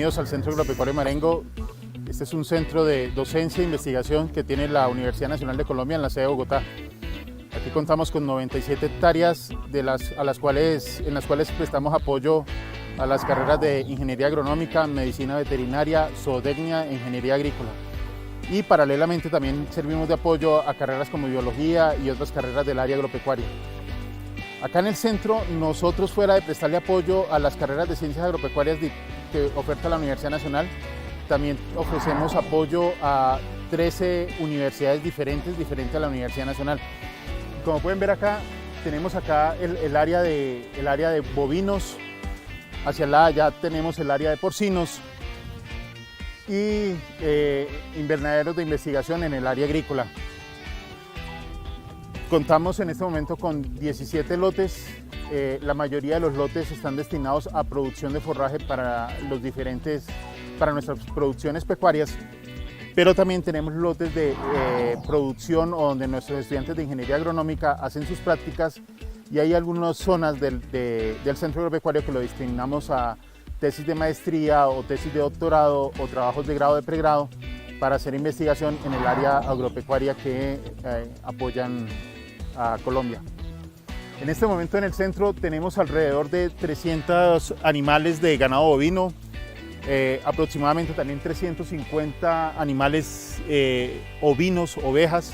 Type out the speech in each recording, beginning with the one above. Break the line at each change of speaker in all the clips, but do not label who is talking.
bienvenidos al Centro Agropecuario Marengo. Este es un centro de docencia e investigación que tiene la Universidad Nacional de Colombia en la sede de Bogotá. Aquí contamos con 97 hectáreas en las cuales prestamos apoyo a las carreras de Ingeniería Agronómica, Medicina Veterinaria, Zootecnia e Ingeniería Agrícola. Y paralelamente también servimos de apoyo a carreras como Biología y otras carreras del área agropecuaria. Acá en el centro, nosotros fuera de prestarle apoyo a las carreras de Ciencias Agropecuarias que oferta la Universidad Nacional, también ofrecemos apoyo a 13 universidades diferentes a la Universidad Nacional. Como pueden ver acá, tenemos acá el área de bovinos, hacia allá tenemos el área de porcinos y invernaderos de investigación en el área agrícola. Contamos en este momento con 17 lotes, la mayoría de los lotes están destinados a producción de forraje para nuestras producciones pecuarias, pero también tenemos lotes de producción donde nuestros estudiantes de Ingeniería Agronómica hacen sus prácticas y hay algunas zonas del Centro Agropecuario que lo destinamos a tesis de maestría o tesis de doctorado o trabajos de grado de pregrado para hacer investigación en el área agropecuaria que apoyan a Colombia. En este momento en el centro tenemos alrededor de 300 animales de ganado bovino, aproximadamente también 350 animales ovinos, ovejas.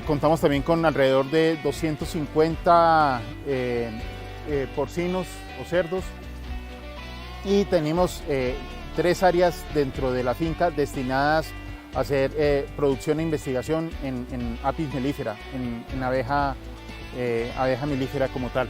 Contamos también con alrededor de 250 porcinos o cerdos y tenemos 3 áreas dentro de la finca destinadas a hacer producción e investigación en Apis mellifera, en abeja melífera como tal.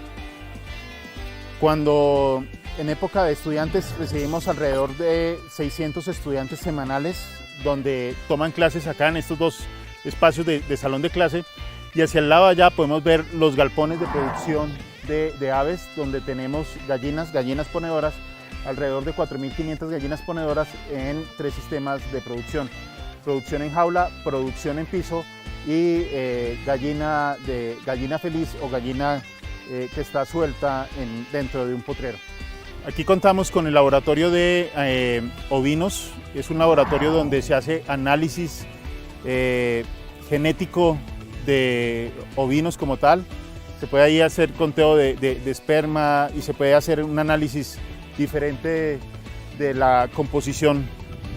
Cuando en época de estudiantes recibimos alrededor de 600 estudiantes semanales donde toman clases acá en estos 2 espacios de salón de clase, y hacia el lado allá podemos ver los galpones de producción de aves donde tenemos gallinas ponedoras, alrededor de 4.500 gallinas ponedoras en 3 sistemas de producción en jaula, producción en piso y gallina feliz o gallina que está suelta dentro de un potrero. Aquí contamos con el laboratorio de ovinos. Es un laboratorio donde se hace análisis genético de ovinos como tal. Se puede ahí hacer conteo de esperma y se puede hacer un análisis diferente de la composición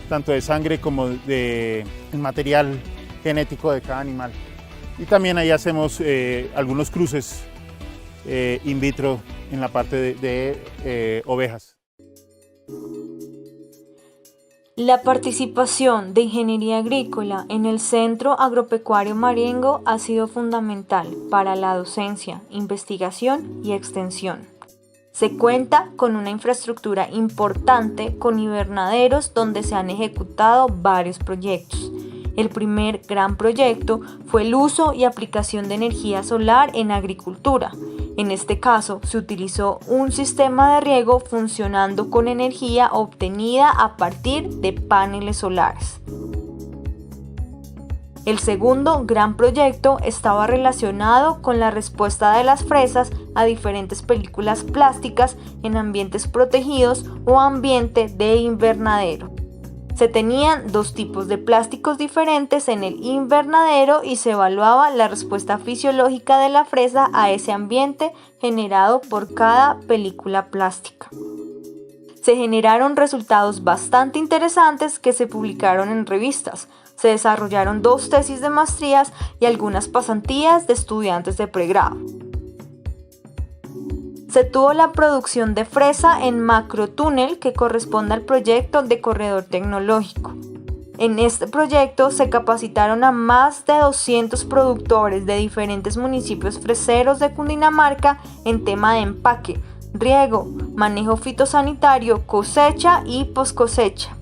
tanto de sangre como de material genético de cada animal. Y también ahí hacemos algunos cruces in vitro en la parte de ovejas.
La participación de Ingeniería Agrícola en el Centro Agropecuario Marengo ha sido fundamental para la docencia, investigación y extensión. Se cuenta con una infraestructura importante con invernaderos donde se han ejecutado varios proyectos. El primer gran proyecto fue el uso y aplicación de energía solar en agricultura. En este caso, se utilizó un sistema de riego funcionando con energía obtenida a partir de paneles solares. El segundo gran proyecto estaba relacionado con la respuesta de las fresas a diferentes películas plásticas en ambientes protegidos o ambiente de invernadero. Se tenían 2 tipos de plásticos diferentes en el invernadero y se evaluaba la respuesta fisiológica de la fresa a ese ambiente generado por cada película plástica. Se generaron resultados bastante interesantes que se publicaron en revistas. Se desarrollaron 2 tesis de maestrías y algunas pasantías de estudiantes de pregrado. Se tuvo la producción de fresa en macrotúnel que corresponde al proyecto de corredor tecnológico. En este proyecto se capacitaron a más de 200 productores de diferentes municipios freseros de Cundinamarca en tema de empaque, riego, manejo fitosanitario, cosecha y poscosecha.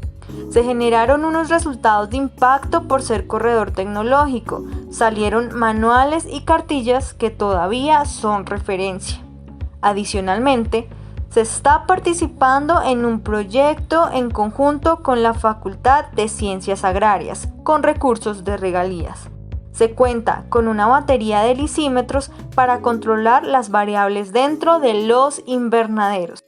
Se generaron unos resultados de impacto por ser corredor tecnológico. Salieron manuales y cartillas que todavía son referencia. Adicionalmente, se está participando en un proyecto en conjunto con la Facultad de Ciencias Agrarias, con recursos de regalías. Se cuenta con una batería de lisímetros para controlar las variables dentro de los invernaderos.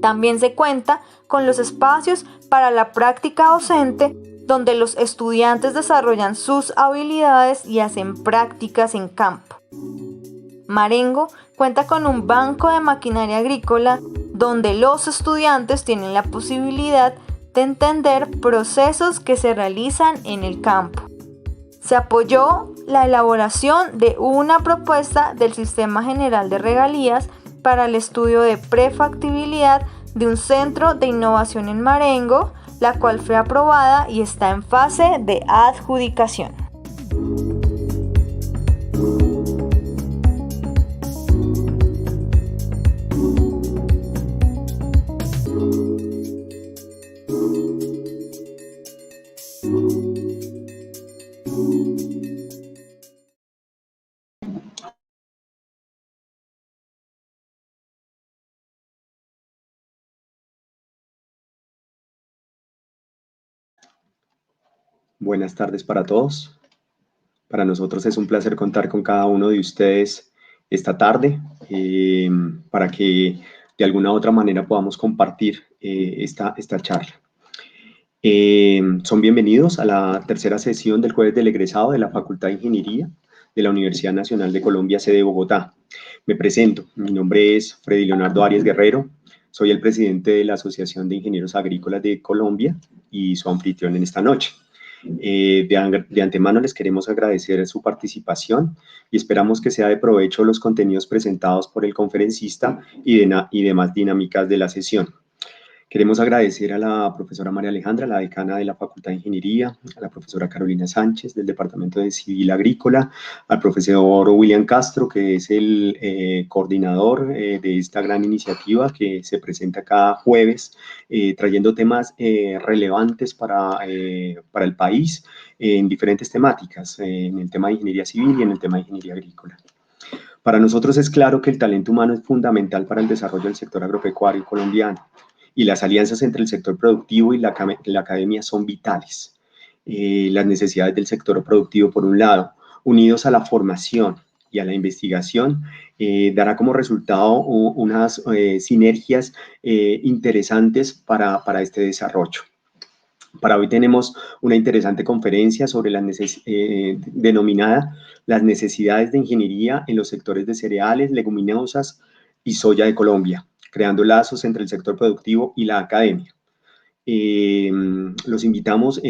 También se cuenta con los espacios para la práctica docente, donde los estudiantes desarrollan sus habilidades y hacen prácticas en campo. Marengo cuenta con un banco de maquinaria agrícola donde los estudiantes tienen la posibilidad de entender procesos que se realizan en el campo. Se apoyó la elaboración de una propuesta del Sistema General de Regalías para el estudio de prefactibilidad de un centro de innovación en Marengo, la cual fue aprobada y está en fase de adjudicación.
Buenas tardes para todos. Para nosotros es un placer contar con cada uno de ustedes esta tarde para que de alguna u otra manera podamos compartir esta charla. Son bienvenidos a la tercera sesión del Jueves del Egresado de la Facultad de Ingeniería de la Universidad Nacional de Colombia, sede Bogotá. Me presento, mi nombre es Freddy Leonardo Arias Guerrero, soy el presidente de la Asociación de Ingenieros Agrícolas de Colombia y su anfitrión en esta noche. De antemano les queremos agradecer su participación y esperamos que sea de provecho los contenidos presentados por el conferencista y demás dinámicas de la sesión. Queremos agradecer a la profesora María Alejandra, la decana de la Facultad de Ingeniería, a la profesora Carolina Sánchez del Departamento de Civil Agrícola, al profesor William Castro, que es el coordinador de esta gran iniciativa que se presenta cada jueves, trayendo temas relevantes para el país en diferentes temáticas, en el tema de ingeniería civil y en el tema de ingeniería agrícola. Para nosotros es claro que el talento humano es fundamental para el desarrollo del sector agropecuario colombiano, y las alianzas entre el sector productivo y la academia son vitales. Las necesidades del sector productivo, por un lado, unidos a la formación y a la investigación, dará como resultado unas sinergias interesantes para este desarrollo. Para hoy tenemos una interesante conferencia sobre denominada Las necesidades de ingeniería en los sectores de cereales, leguminosas y soya de Colombia, creando lazos entre el sector productivo y la academia. Los invitamos,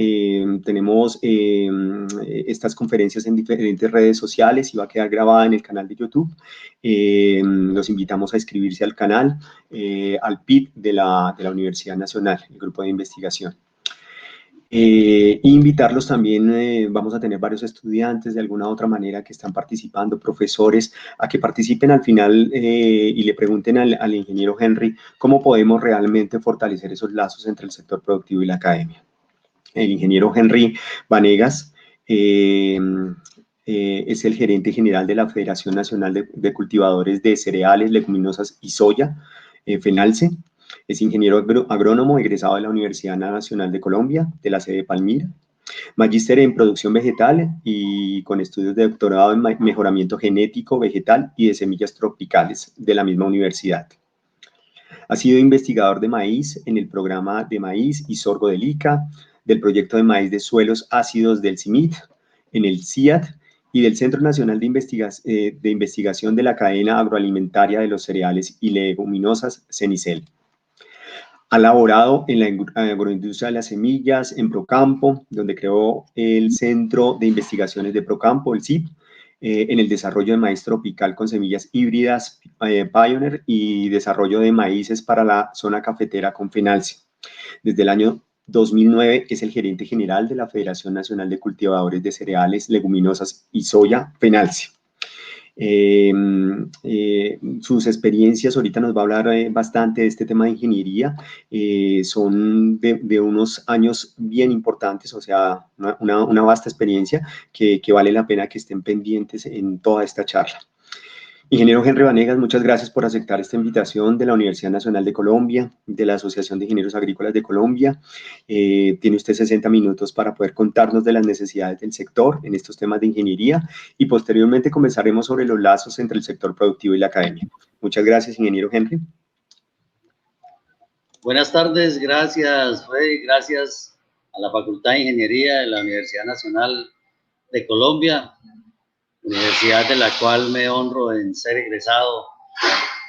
tenemos estas conferencias en diferentes redes sociales y va a quedar grabada en el canal de YouTube. Los invitamos a inscribirse al canal, al PIB de la Universidad Nacional, el grupo de investigación. Invitarlos también, vamos a tener varios estudiantes de alguna u otra manera que están participando, profesores, a que participen al final y le pregunten al ingeniero Henry cómo podemos realmente fortalecer esos lazos entre el sector productivo y la academia. El ingeniero Henry Vanegas es el gerente general de la Federación Nacional de Cultivadores de Cereales, Leguminosas y Soya, FENALCE. Es ingeniero agrónomo egresado de la Universidad Nacional de Colombia, de la sede de Palmira, magíster en producción vegetal y con estudios de doctorado en mejoramiento genético, vegetal y de semillas tropicales de la misma universidad. Ha sido investigador de maíz en el programa de maíz y sorgo del ICA, del proyecto de maíz de suelos ácidos del CIMIT, en el CIAT y del Centro Nacional de Investigación de la Cadena Agroalimentaria de los Cereales y Leguminosas, CENICEL. Ha laborado en la agroindustria de las semillas, en Procampo, donde creó el Centro de Investigaciones de Procampo, el CIP, en el desarrollo de maíz tropical con semillas híbridas, Pioneer, y desarrollo de maíces para la zona cafetera con FENALCE. Desde el año 2009 es el gerente general de la Federación Nacional de Cultivadores de Cereales, Leguminosas y Soya, FENALCE. Sus experiencias, ahorita nos va a hablar bastante de este tema de ingeniería, son de unos años bien importantes, o sea, una vasta experiencia que vale la pena que estén pendientes en toda esta charla. Ingeniero Henry Vanegas, muchas gracias por aceptar esta invitación de la Universidad Nacional de Colombia, de la Asociación de Ingenieros Agrícolas de Colombia. Tiene usted 60 minutos para poder contarnos de las necesidades del sector en estos temas de ingeniería y posteriormente conversaremos sobre los lazos entre el sector productivo y la academia. Muchas gracias, ingeniero Henry.
Buenas tardes, gracias Freddy, gracias a la Facultad de Ingeniería de la Universidad Nacional de Colombia, universidad de la cual me honro en ser egresado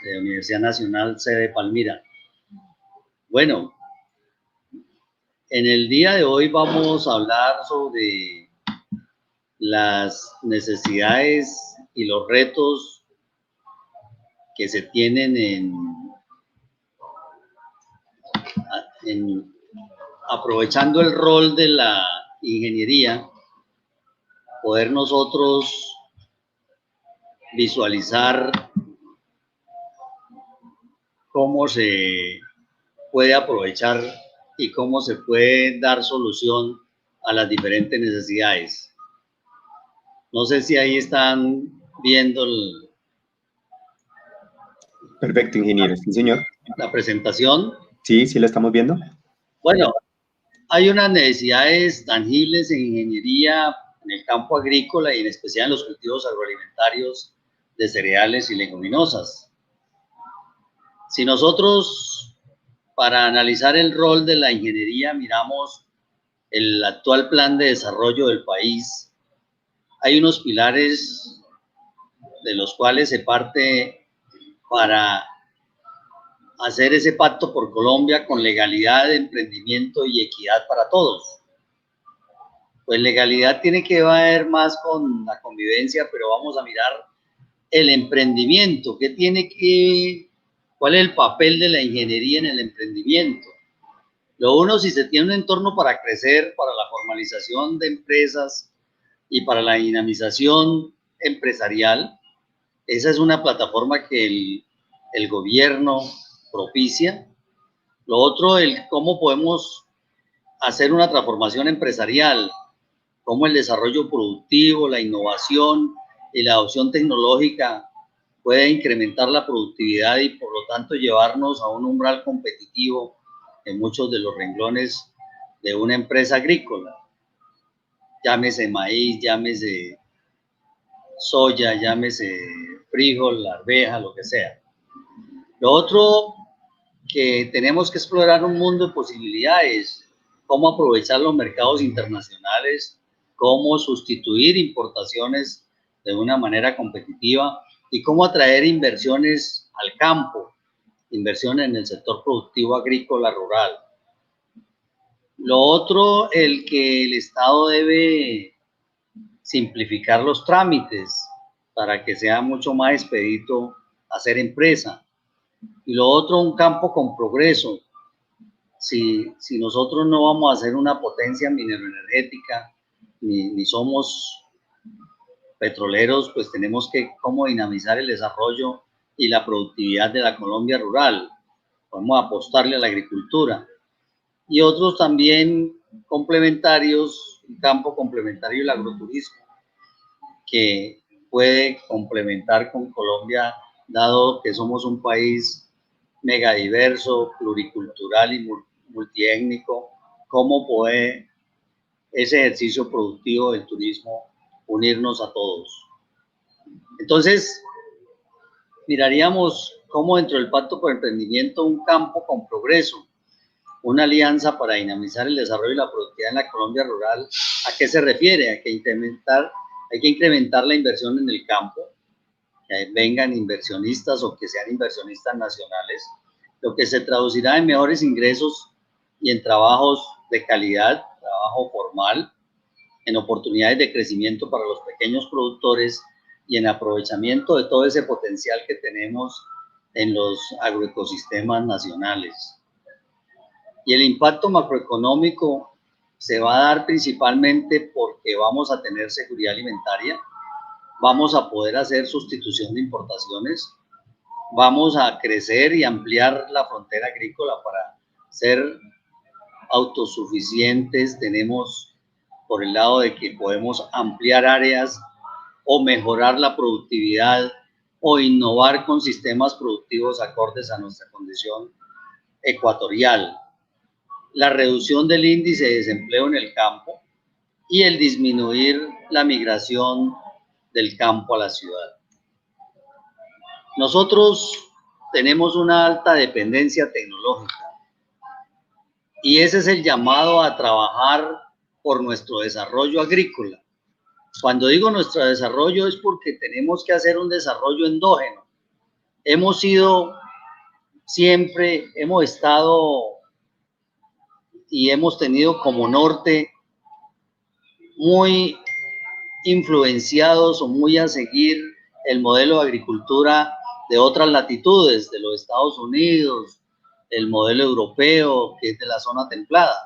de la Universidad Nacional sede Palmira. Bueno, en el día de hoy vamos a hablar sobre las necesidades y los retos que se tienen en aprovechando el rol de la ingeniería, poder nosotros visualizar cómo se puede aprovechar y cómo se puede dar solución a las diferentes necesidades. No sé si ahí están viendo
Perfecto, ingeniero. Sí, señor.
la presentación.
Sí, sí la estamos viendo.
Bueno, hay unas necesidades tangibles en ingeniería en el campo agrícola y en especial en los cultivos agroalimentarios de cereales y leguminosas. Si nosotros, para analizar el rol de la ingeniería, miramos el actual plan de desarrollo del país, hay unos pilares de los cuales se parte para hacer ese pacto por Colombia con legalidad, emprendimiento y equidad para todos. Pues legalidad tiene que ver más con la convivencia, pero vamos a mirar el emprendimiento, cuál es el papel de la ingeniería en el emprendimiento. Lo uno, si se tiene un entorno para crecer, para la formalización de empresas y para la dinamización empresarial, esa es una plataforma que el gobierno propicia. Lo otro, cómo podemos hacer una transformación empresarial, cómo el desarrollo productivo, la innovación y la adopción tecnológica puede incrementar la productividad y por lo tanto llevarnos a un umbral competitivo en muchos de los renglones de una empresa agrícola. Llámese maíz, llámese soya, llámese frijol, arveja, lo que sea. Lo otro, que tenemos que explorar un mundo de posibilidades, cómo aprovechar los mercados internacionales, cómo sustituir importaciones de una manera competitiva y cómo atraer inversiones al campo, inversiones en el sector productivo agrícola rural. Lo otro, el que el Estado debe simplificar los trámites para que sea mucho más expedito hacer empresa. Y lo otro, un campo con progreso. Si nosotros no vamos a ser una potencia mineroenergética, ni somos petroleros, pues tenemos que cómo dinamizar el desarrollo y la productividad de la Colombia rural. Podemos apostarle a la agricultura. Y otros también complementarios, un campo complementario el agroturismo, que puede complementar con Colombia, dado que somos un país megadiverso, pluricultural y multiétnico, cómo puede ese ejercicio productivo del turismo unirnos a todos. Entonces, miraríamos cómo dentro del Pacto por Emprendimiento, un campo con progreso, una alianza para dinamizar el desarrollo y la productividad en la Colombia rural. ¿A qué se refiere? Hay que incrementar la inversión en el campo, que vengan inversionistas o que sean inversionistas nacionales, lo que se traducirá en mejores ingresos y en trabajos de calidad, trabajo formal, en oportunidades de crecimiento para los pequeños productores y en aprovechamiento de todo ese potencial que tenemos en los agroecosistemas nacionales. Y el impacto macroeconómico se va a dar principalmente porque vamos a tener seguridad alimentaria, vamos a poder hacer sustitución de importaciones, vamos a crecer y ampliar la frontera agrícola para ser autosuficientes. Tenemos por el lado de que podemos ampliar áreas o mejorar la productividad o innovar con sistemas productivos acordes a nuestra condición ecuatorial. La reducción del índice de desempleo en el campo y el disminuir la migración del campo a la ciudad. Nosotros tenemos una alta dependencia tecnológica. Y ese es el llamado a trabajar por nuestro desarrollo agrícola. Cuando digo nuestro desarrollo es porque tenemos que hacer un desarrollo endógeno. Hemos estado y hemos tenido como norte muy influenciados o muy a seguir el modelo de agricultura de otras latitudes, de los Estados Unidos, el modelo europeo, que es de la zona templada.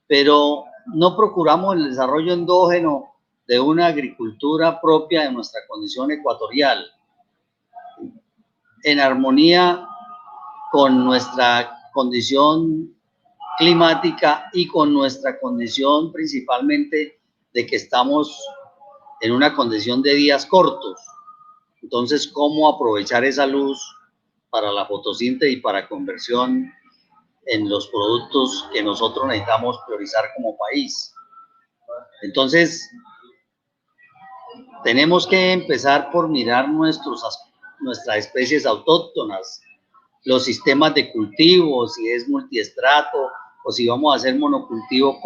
Pero no procuramos el desarrollo endógeno de una agricultura propia de nuestra condición ecuatorial, en armonía con nuestra condición climática y con nuestra condición principalmente de que estamos en una condición de días cortos. Entonces, ¿cómo aprovechar esa luz para la fotosíntesis y para conversión en los productos que nosotros necesitamos priorizar como país? Entonces, tenemos que empezar por mirar nuestras especies autóctonas, los sistemas de cultivo, si es multiestrato o si vamos a hacer monocultivo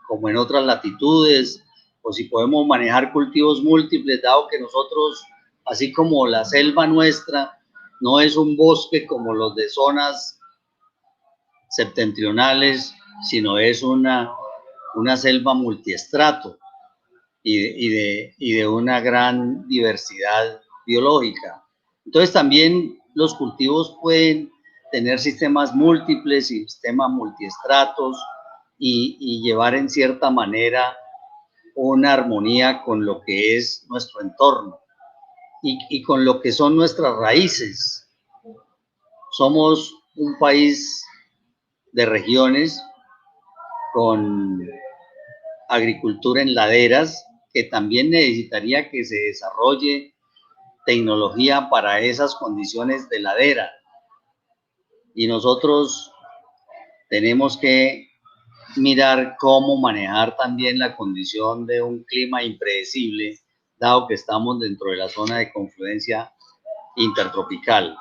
como en otras latitudes, o si podemos manejar cultivos múltiples, dado que nosotros, así como la selva nuestra, no es un bosque como los de zonas septentrionales, sino es una selva multiestrato y de una gran diversidad biológica. Entonces también los cultivos pueden tener sistemas múltiples y sistemas multiestratos y llevar en cierta manera una armonía con lo que es nuestro entorno y con lo que son nuestras raíces. Somos un país de regiones con agricultura en laderas que también necesitaría que se desarrolle tecnología para esas condiciones de ladera. Y nosotros tenemos que mirar cómo manejar también la condición de un clima impredecible, dado que estamos dentro de la zona de confluencia intertropical.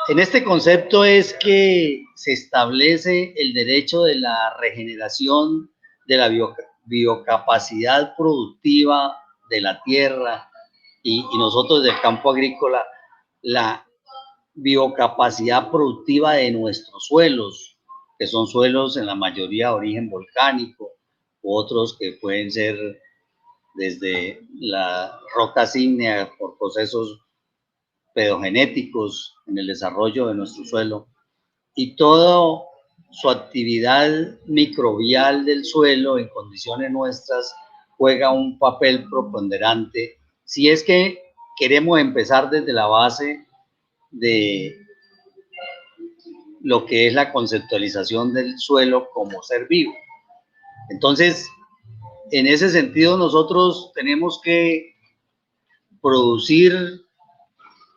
En este concepto es que se establece el derecho de la regeneración de la biocapacidad productiva de la tierra y nosotros del campo agrícola, la biocapacidad productiva de nuestros suelos, que son suelos en la mayoría de origen volcánico, u otros que pueden ser desde la roca ígnea por procesos pedogenéticos en el desarrollo de nuestro suelo, y toda su actividad microbial del suelo en condiciones nuestras juega un papel preponderante si es que queremos empezar desde la base de lo que es la conceptualización del suelo como ser vivo. Entonces, en ese sentido, nosotros tenemos que producir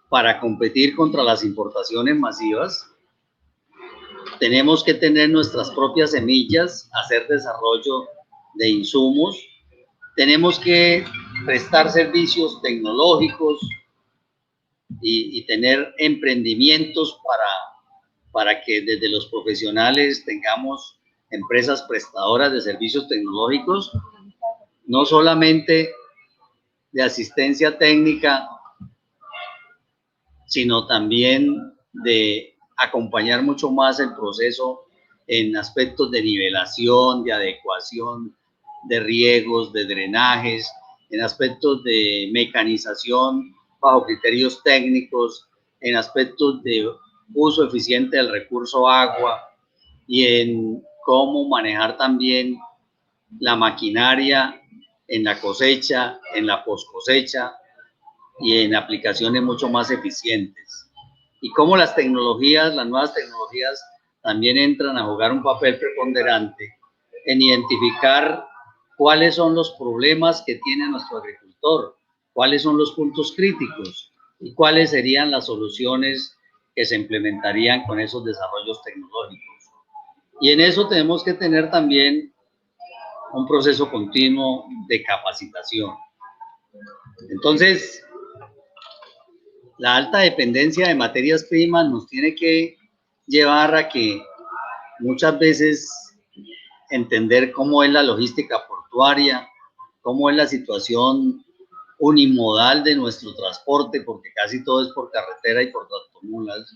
para competir contra las importaciones masivas. Tenemos que tener nuestras propias semillas, hacer desarrollo de insumos. Tenemos que prestar servicios tecnológicos y tener emprendimientos para que desde los profesionales tengamos empresas prestadoras de servicios tecnológicos, no solamente de asistencia técnica, sino también de acompañar mucho más el proceso en aspectos de nivelación, de adecuación, de riegos, de drenajes, en aspectos de mecanización bajo criterios técnicos, en aspectos de uso eficiente del recurso agua y en cómo manejar también la maquinaria en la cosecha, en la poscosecha y en aplicaciones mucho más eficientes. Y cómo las tecnologías, las nuevas tecnologías también entran a jugar un papel preponderante en identificar cuáles son los problemas que tiene nuestro agricultor, cuáles son los puntos críticos y cuáles serían las soluciones que se implementarían con esos desarrollos tecnológicos. Y en eso tenemos que tener también un proceso continuo de capacitación. Entonces, la alta dependencia de materias primas nos tiene que llevar a que muchas veces entender cómo es la logística portuaria, cómo es la situación unimodal de nuestro transporte, porque casi todo es por carretera y por tractomulas.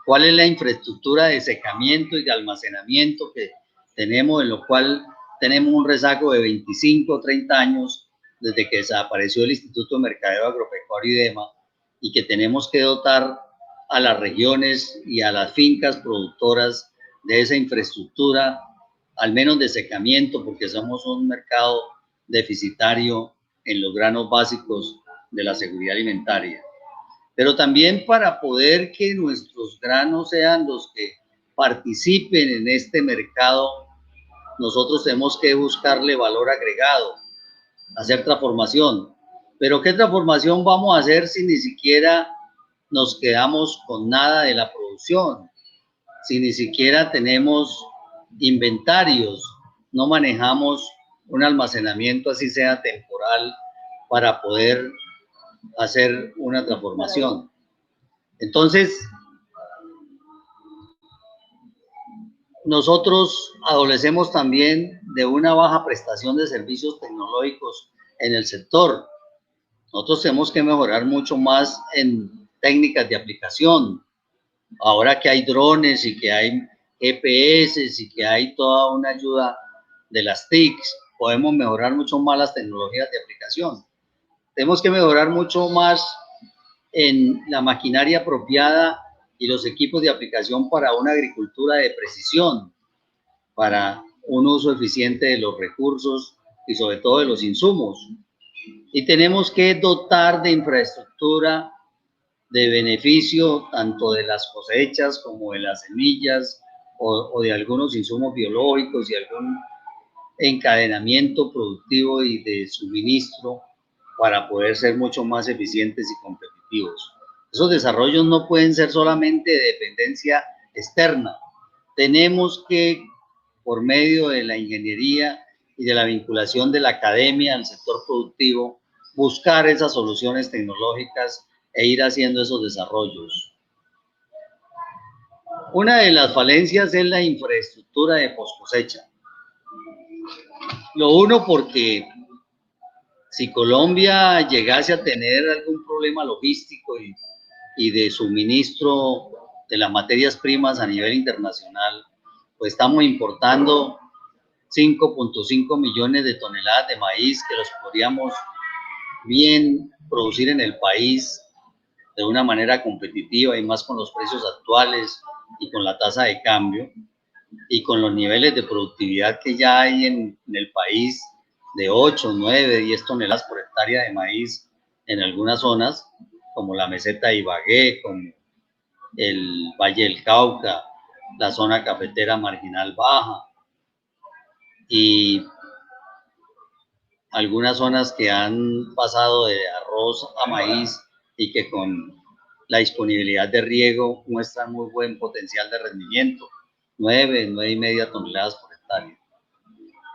¿Cuál es la infraestructura de secamiento y de almacenamiento que tenemos, en lo cual tenemos un rezago de 25 o 30 años desde que desapareció el Instituto de Mercadeo Agropecuario IDEMA, y que tenemos que dotar a las regiones y a las fincas productoras de esa infraestructura, al menos de secamiento, porque somos un mercado deficitario en los granos básicos de la seguridad alimentaria? Pero también para poder que nuestros granos sean los que participen en este mercado, nosotros tenemos que buscarle valor agregado, hacer transformación. Pero ¿qué transformación vamos a hacer si ni siquiera nos quedamos con nada de la producción? Si ni siquiera tenemos inventarios, no manejamos un almacenamiento, así sea temporal, para poder hacer una transformación. Entonces, nosotros adolecemos también de una baja prestación de servicios tecnológicos en el sector. Nosotros tenemos que mejorar mucho más en técnicas de aplicación. Ahora que hay drones y que hay GPS y que hay toda una ayuda de las TICs, podemos mejorar mucho más las tecnologías de aplicación. Tenemos que mejorar mucho más en la maquinaria apropiada y los equipos de aplicación para una agricultura de precisión, para un uso eficiente de los recursos y sobre todo de los insumos. Y tenemos que dotar de infraestructura de beneficio tanto de las cosechas como de las semillas o de algunos insumos biológicos y algún encadenamiento productivo y de suministro para poder ser mucho más eficientes y competitivos. Esos desarrollos no pueden ser solamente de dependencia externa. Tenemos que, por medio de la ingeniería y de la vinculación de la academia al sector productivo, buscar esas soluciones tecnológicas e ir haciendo esos desarrollos. Una de las falencias es la infraestructura de poscosecha. Lo uno, porque si Colombia llegase a tener algún problema logístico y de suministro de las materias primas a nivel internacional, pues estamos importando 5.5 millones de toneladas de maíz que los podríamos bien producir en el país de una manera competitiva y más con los precios actuales y con la tasa de cambio y con los niveles de productividad que ya hay en el país de 8, 9, 10 toneladas por hectárea de maíz en algunas zonas, como la meseta de Ibagué, como el Valle del Cauca, la zona cafetera marginal baja y algunas zonas que han pasado de arroz a maíz y que con la disponibilidad de riego muestran muy buen potencial de rendimiento, 9, 9,5 toneladas por hectárea.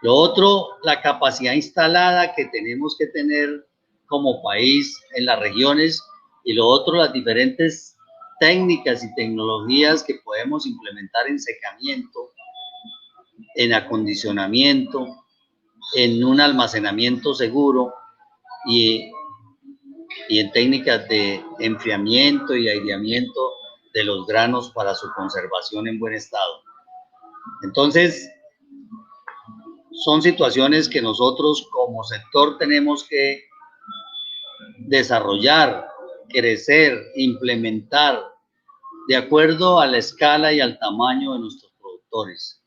Lo otro, la capacidad instalada que tenemos que tener como país en las regiones, y lo otro, las diferentes técnicas y tecnologías que podemos implementar en secamiento, en acondicionamiento, en un almacenamiento seguro y en técnicas de enfriamiento y aireamiento de los granos para su conservación en buen estado. Entonces, son situaciones que nosotros como sector tenemos que desarrollar, crecer, implementar de acuerdo a la escala y al tamaño de nuestros productores.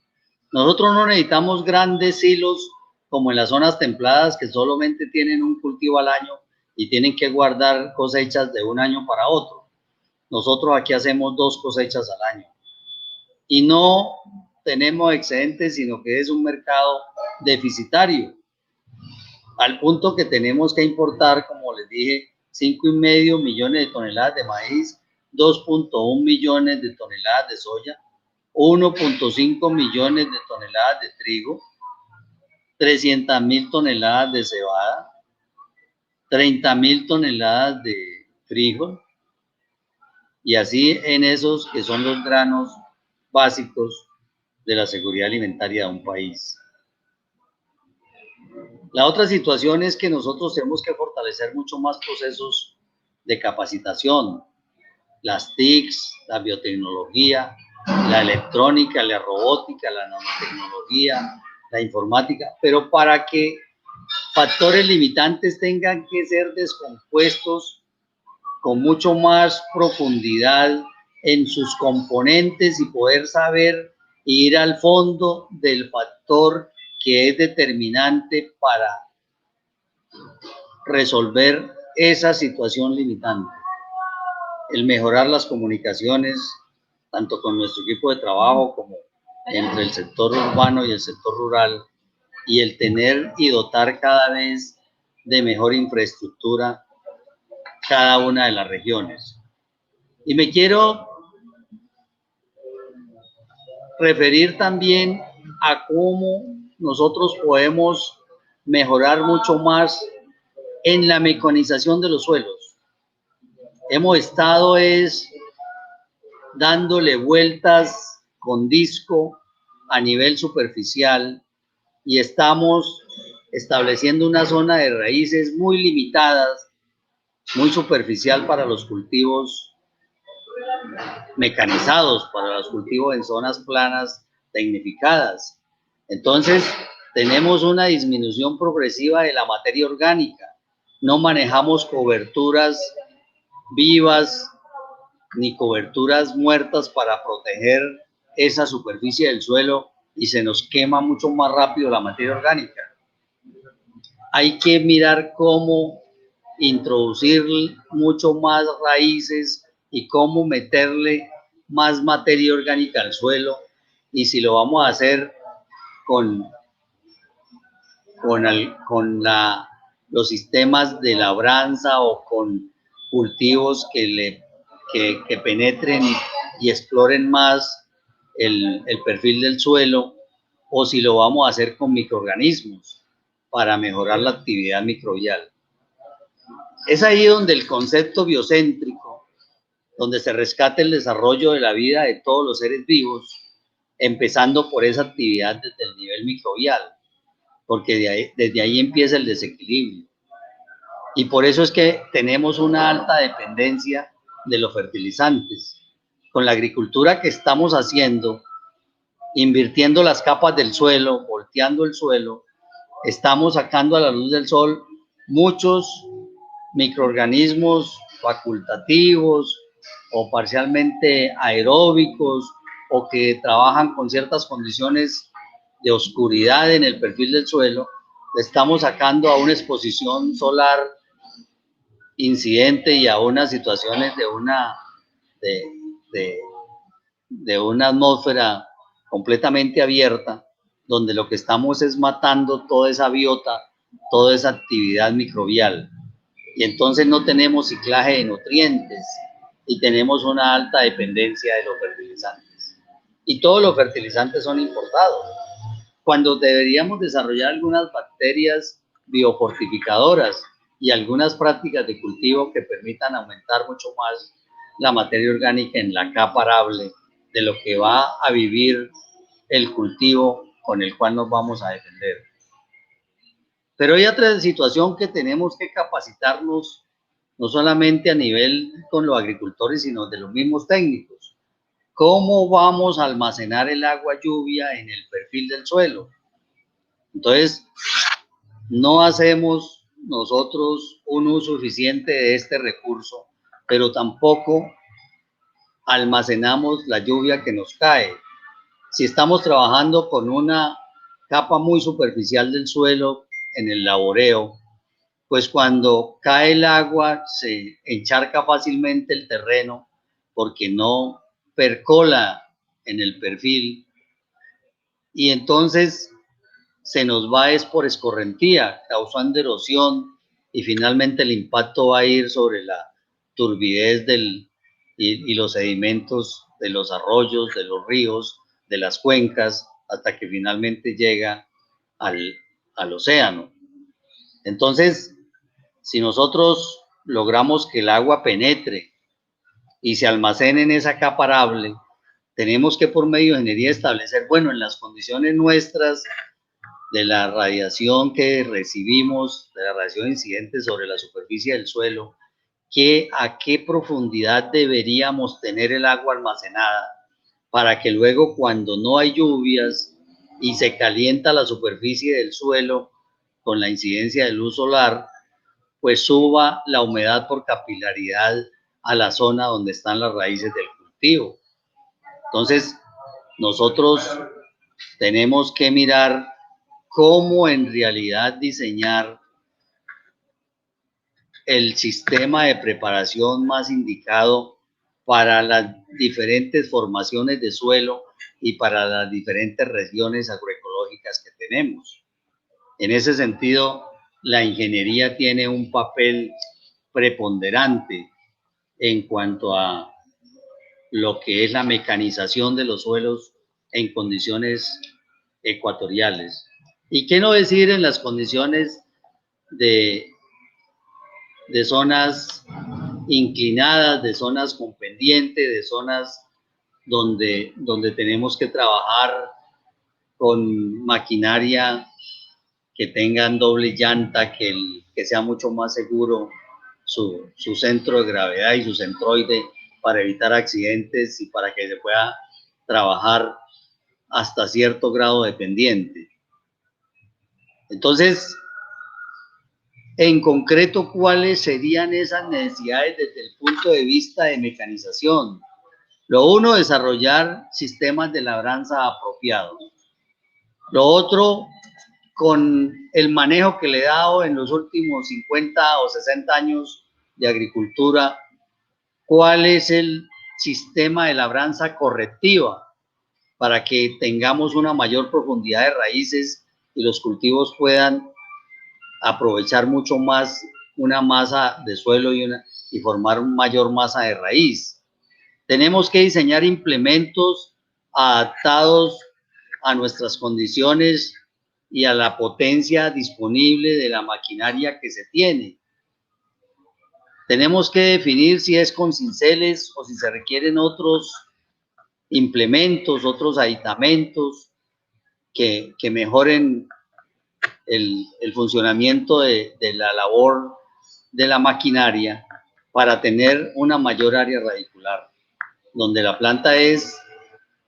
Nosotros no necesitamos grandes silos como en las zonas templadas que solamente tienen un cultivo al año y tienen que guardar cosechas de un año para otro. Nosotros aquí hacemos 2 cosechas al año y no tenemos excedentes, sino que es un mercado deficitario, al punto que tenemos que importar, como les dije, 5,5 millones de toneladas de maíz, 2.1 millones de toneladas de soya, 1.5 millones de toneladas de trigo, 300,000 toneladas de cebada, 30,000 toneladas de frijol, y así en esos que son los granos básicos de la seguridad alimentaria de un país. La otra situación es que nosotros tenemos que fortalecer mucho más procesos de capacitación, las TICs, la biotecnología, la electrónica, la robótica, la nanotecnología, la informática, pero para que factores limitantes tengan que ser descompuestos con mucho más profundidad en sus componentes y poder saber ir al fondo del factor que es determinante para resolver esa situación limitante. El mejorar las comunicaciones, tanto con nuestro equipo de trabajo como entre el sector urbano y el sector rural, y el tener y dotar cada vez de mejor infraestructura cada una de las regiones. Y me quiero referir también a cómo nosotros podemos mejorar mucho más en la mecanización de los suelos. Hemos estado dándole vueltas con disco a nivel superficial y estamos estableciendo una zona de raíces muy limitadas, muy superficial para los cultivos mecanizados, para los cultivos en zonas planas tecnificadas. Entonces, tenemos una disminución progresiva de la materia orgánica. No manejamos coberturas vivas ni coberturas muertas para proteger esa superficie del suelo y se nos quema mucho más rápido la materia orgánica. Hay que mirar cómo introducir mucho más raíces y cómo meterle más materia orgánica al suelo, y si lo vamos a hacer con los sistemas de labranza o con cultivos que penetren y exploren más el perfil del suelo, o si lo vamos a hacer con microorganismos para mejorar la actividad microbial. Es ahí donde el concepto biocéntrico, donde se rescata el desarrollo de la vida de todos los seres vivos, empezando por esa actividad desde el nivel microbial, porque desde ahí empieza el desequilibrio. Y por eso es que tenemos una alta dependencia de los fertilizantes. Con la agricultura que estamos haciendo, invirtiendo las capas del suelo, volteando el suelo, estamos sacando a la luz del sol muchos microorganismos facultativos o parcialmente aeróbicos o que trabajan con ciertas condiciones de oscuridad en el perfil del suelo. Estamos sacando a una exposición solar incidente y a unas situaciones de una atmósfera completamente abierta, donde lo que estamos es matando toda esa biota, toda esa actividad microbial. Y entonces no tenemos ciclaje de nutrientes y tenemos una alta dependencia de los fertilizantes. Y todos los fertilizantes son importados, cuando deberíamos desarrollar algunas bacterias biofortificadoras y algunas prácticas de cultivo que permitan aumentar mucho más la materia orgánica en la capa arable de lo que va a vivir el cultivo con el cual nos vamos a defender. Pero hay otra situación que tenemos que capacitarnos, no solamente a nivel con los agricultores, sino de los mismos técnicos. ¿Cómo vamos a almacenar el agua lluvia en el perfil del suelo? Entonces, no hacemos nosotros un uso eficiente de este recurso, pero tampoco almacenamos la lluvia que nos cae. Si estamos trabajando con una capa muy superficial del suelo en el laboreo, pues cuando cae el agua se encharca fácilmente el terreno porque no percola en el perfil y entonces se nos va por escorrentía, causando erosión y finalmente el impacto va a ir sobre la turbidez y los sedimentos de los arroyos, de los ríos, de las cuencas, hasta que finalmente llega al océano. Entonces, si nosotros logramos que el agua penetre y se almacene en esa capa arable, tenemos que por medio de ingeniería establecer, bueno, en las condiciones nuestras de la radiación que recibimos, de la radiación incidente sobre la superficie del suelo, a qué profundidad deberíamos tener el agua almacenada para que luego cuando no hay lluvias y se calienta la superficie del suelo con la incidencia de luz solar, pues suba la humedad por capilaridad a la zona donde están las raíces del cultivo. Entonces, nosotros tenemos que mirar cómo en realidad diseñar el sistema de preparación más indicado para las diferentes formaciones de suelo y para las diferentes regiones agroecológicas que tenemos. En ese sentido, la ingeniería tiene un papel preponderante en cuanto a lo que es la mecanización de los suelos en condiciones ecuatoriales. ¿Y qué no decir en las condiciones de zonas inclinadas, de zonas con pendiente, de zonas donde tenemos que trabajar con maquinaria que tengan doble llanta, que sea mucho más seguro su centro de gravedad y su centroide para evitar accidentes y para que se pueda trabajar hasta cierto grado de pendiente? Entonces, en concreto, ¿cuáles serían esas necesidades desde el punto de vista de mecanización? Lo uno, desarrollar sistemas de labranza apropiados. Lo otro, con el manejo que le he dado en los últimos 50 o 60 años de agricultura, ¿cuál es el sistema de labranza correctiva para que tengamos una mayor profundidad de raíces y los cultivos puedan aprovechar mucho más una masa de suelo y formar una mayor masa de raíz? Tenemos que diseñar implementos adaptados a nuestras condiciones y a la potencia disponible de la maquinaria que se tiene. Tenemos que definir si es con cinceles o si se requieren otros implementos, otros aditamentos que mejoren el funcionamiento de la labor de la maquinaria para tener una mayor área radicular, donde la planta es,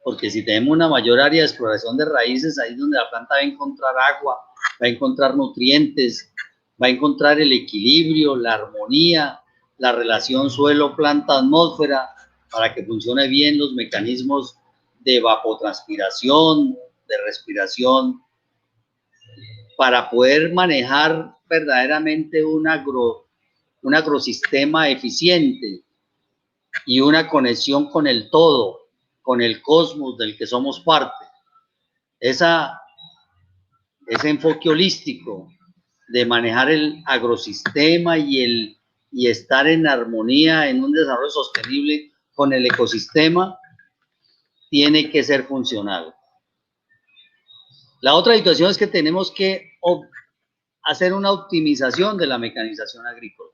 porque si tenemos una mayor área de exploración de raíces, ahí es donde la planta va a encontrar agua, va a encontrar nutrientes, va a encontrar el equilibrio, la armonía, la relación suelo-planta-atmósfera, para que funcione bien los mecanismos de evapotranspiración, de respiración, para poder manejar verdaderamente un agrosistema eficiente y una conexión con el todo, con el cosmos del que somos parte. Ese enfoque holístico de manejar el agrosistema y estar en armonía, en un desarrollo sostenible con el ecosistema, tiene que ser funcional. La otra situación es que tenemos que hacer una optimización de la mecanización agrícola,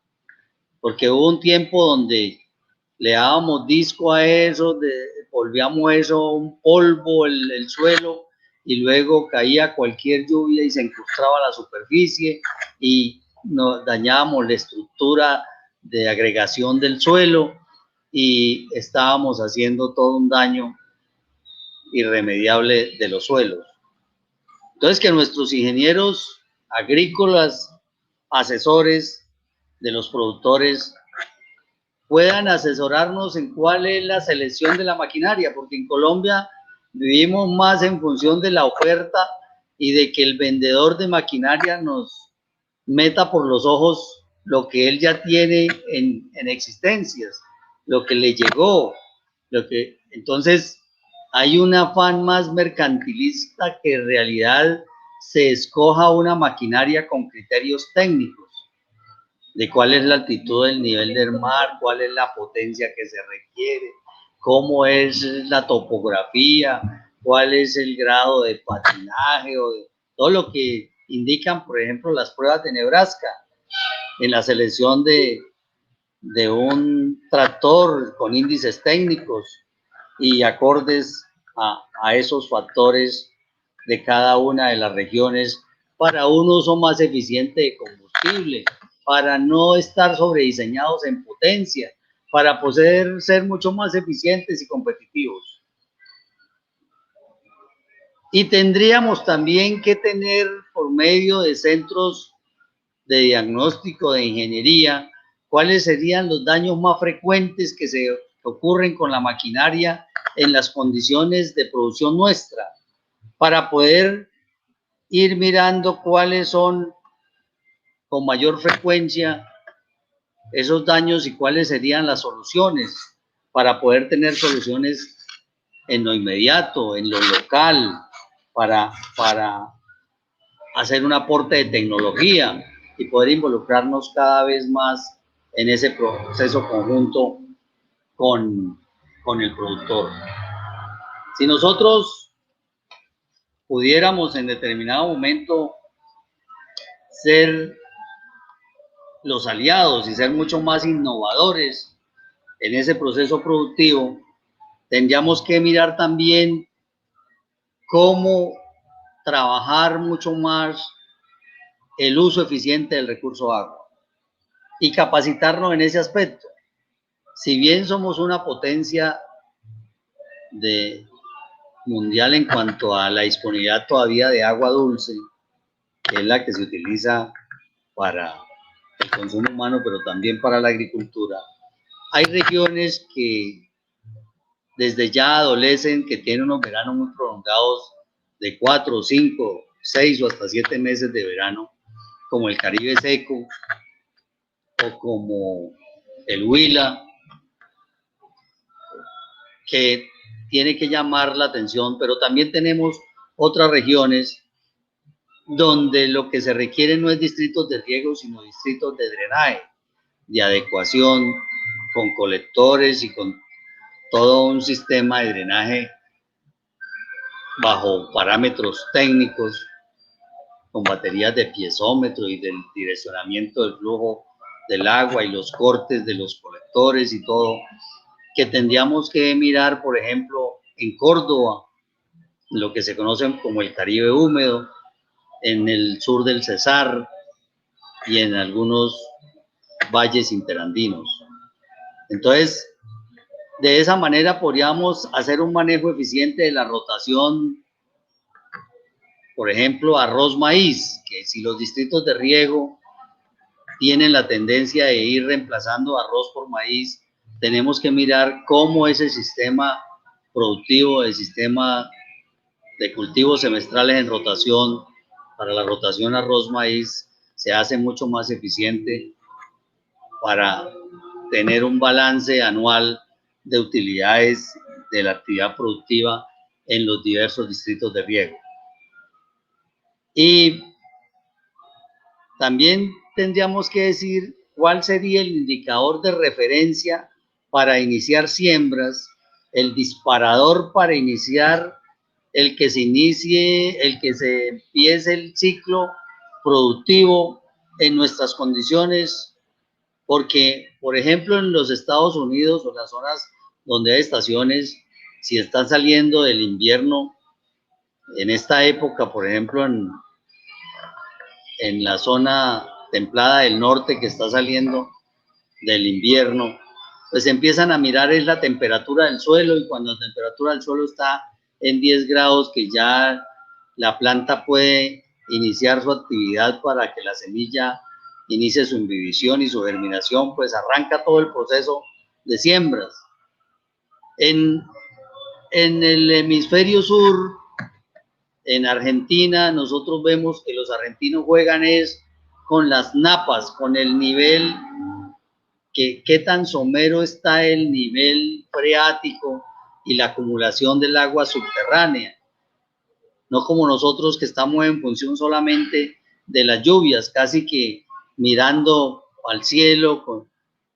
porque hubo un tiempo donde le dábamos disco a eso, volvíamos eso un polvo, el suelo, y luego caía cualquier lluvia y se incrustaba la superficie y nos dañábamos la estructura de agregación del suelo y estábamos haciendo todo un daño irremediable de los suelos. Entonces, que nuestros ingenieros agrícolas, asesores de los productores, puedan asesorarnos en cuál es la selección de la maquinaria, porque en Colombia vivimos más en función de la oferta y de que el vendedor de maquinaria nos meta por los ojos lo que él ya tiene en existencias, lo que le llegó, entonces hay un afán más mercantilista que en realidad se escoja una maquinaria con criterios técnicos de cuál es la altitud del nivel del mar, cuál es la potencia que se requiere, cómo es la topografía, cuál es el grado de patinaje o de todo lo que indican, por ejemplo, las pruebas de Nebraska en la selección de un tractor con índices técnicos y acordes a esos factores de cada una de las regiones para un uso más eficiente de combustible, para no estar sobrediseñados en potencia, para poder ser mucho más eficientes y competitivos. Y tendríamos también que tener, por medio de centros de diagnóstico de ingeniería, cuáles serían los daños más frecuentes que se ocurren con la maquinaria en las condiciones de producción nuestra, para poder ir mirando cuáles son con mayor frecuencia esos daños y cuáles serían las soluciones, para poder tener soluciones en lo inmediato, en lo local, para hacer un aporte de tecnología y poder involucrarnos cada vez más en ese proceso conjunto con el productor. Si nosotros pudiéramos en determinado momento ser los aliados y ser mucho más innovadores en ese proceso productivo, tendríamos que mirar también cómo trabajar mucho más el uso eficiente del recurso agua y capacitarnos en ese aspecto. Si bien somos una potencia mundial en cuanto a la disponibilidad todavía de agua dulce, que es la que se utiliza para el consumo humano, pero también para la agricultura, hay regiones que desde ya adolecen, que tienen unos veranos muy prolongados de 4, 5, 6 o hasta 7 meses de verano, como el Caribe seco o como el Huila, que tiene que llamar la atención, pero también tenemos otras regiones donde lo que se requiere no es distritos de riego, sino distritos de drenaje, de adecuación, con colectores y con todo un sistema de drenaje bajo parámetros técnicos, con baterías de piezómetro y del direccionamiento del flujo del agua y los cortes de los colectores y todo, que tendríamos que mirar, por ejemplo, en Córdoba, lo que se conoce como el Caribe húmedo, en el sur del Cesar y en algunos valles interandinos. Entonces, de esa manera podríamos hacer un manejo eficiente de la rotación, por ejemplo, arroz-maíz, que si los distritos de riego tienen la tendencia de ir reemplazando arroz por maíz, tenemos que mirar cómo ese sistema productivo, el sistema de cultivos semestrales en rotación, para la rotación arroz-maíz, se hace mucho más eficiente para tener un balance anual de utilidades de la actividad productiva en los diversos distritos de riego. Y también tendríamos que decir cuál sería el indicador de referencia para iniciar siembras, el disparador para iniciar el que se inicie, el que se empiece el ciclo productivo en nuestras condiciones, porque, por ejemplo, en los Estados Unidos o las zonas donde hay estaciones, si están saliendo del invierno, en esta época, por ejemplo, en la zona templada del norte que está saliendo del invierno, pues empiezan a mirar es la temperatura del suelo, y cuando la temperatura del suelo está en 10 grados, que ya la planta puede iniciar su actividad para que la semilla inicie su imbibición y su germinación, pues arranca todo el proceso de siembras. En el hemisferio sur, en Argentina, nosotros vemos que los argentinos juegan es con las napas, con el nivel, qué tan somero está el nivel freático y la acumulación del agua subterránea. No como nosotros, que estamos en función solamente de las lluvias, casi que mirando al cielo,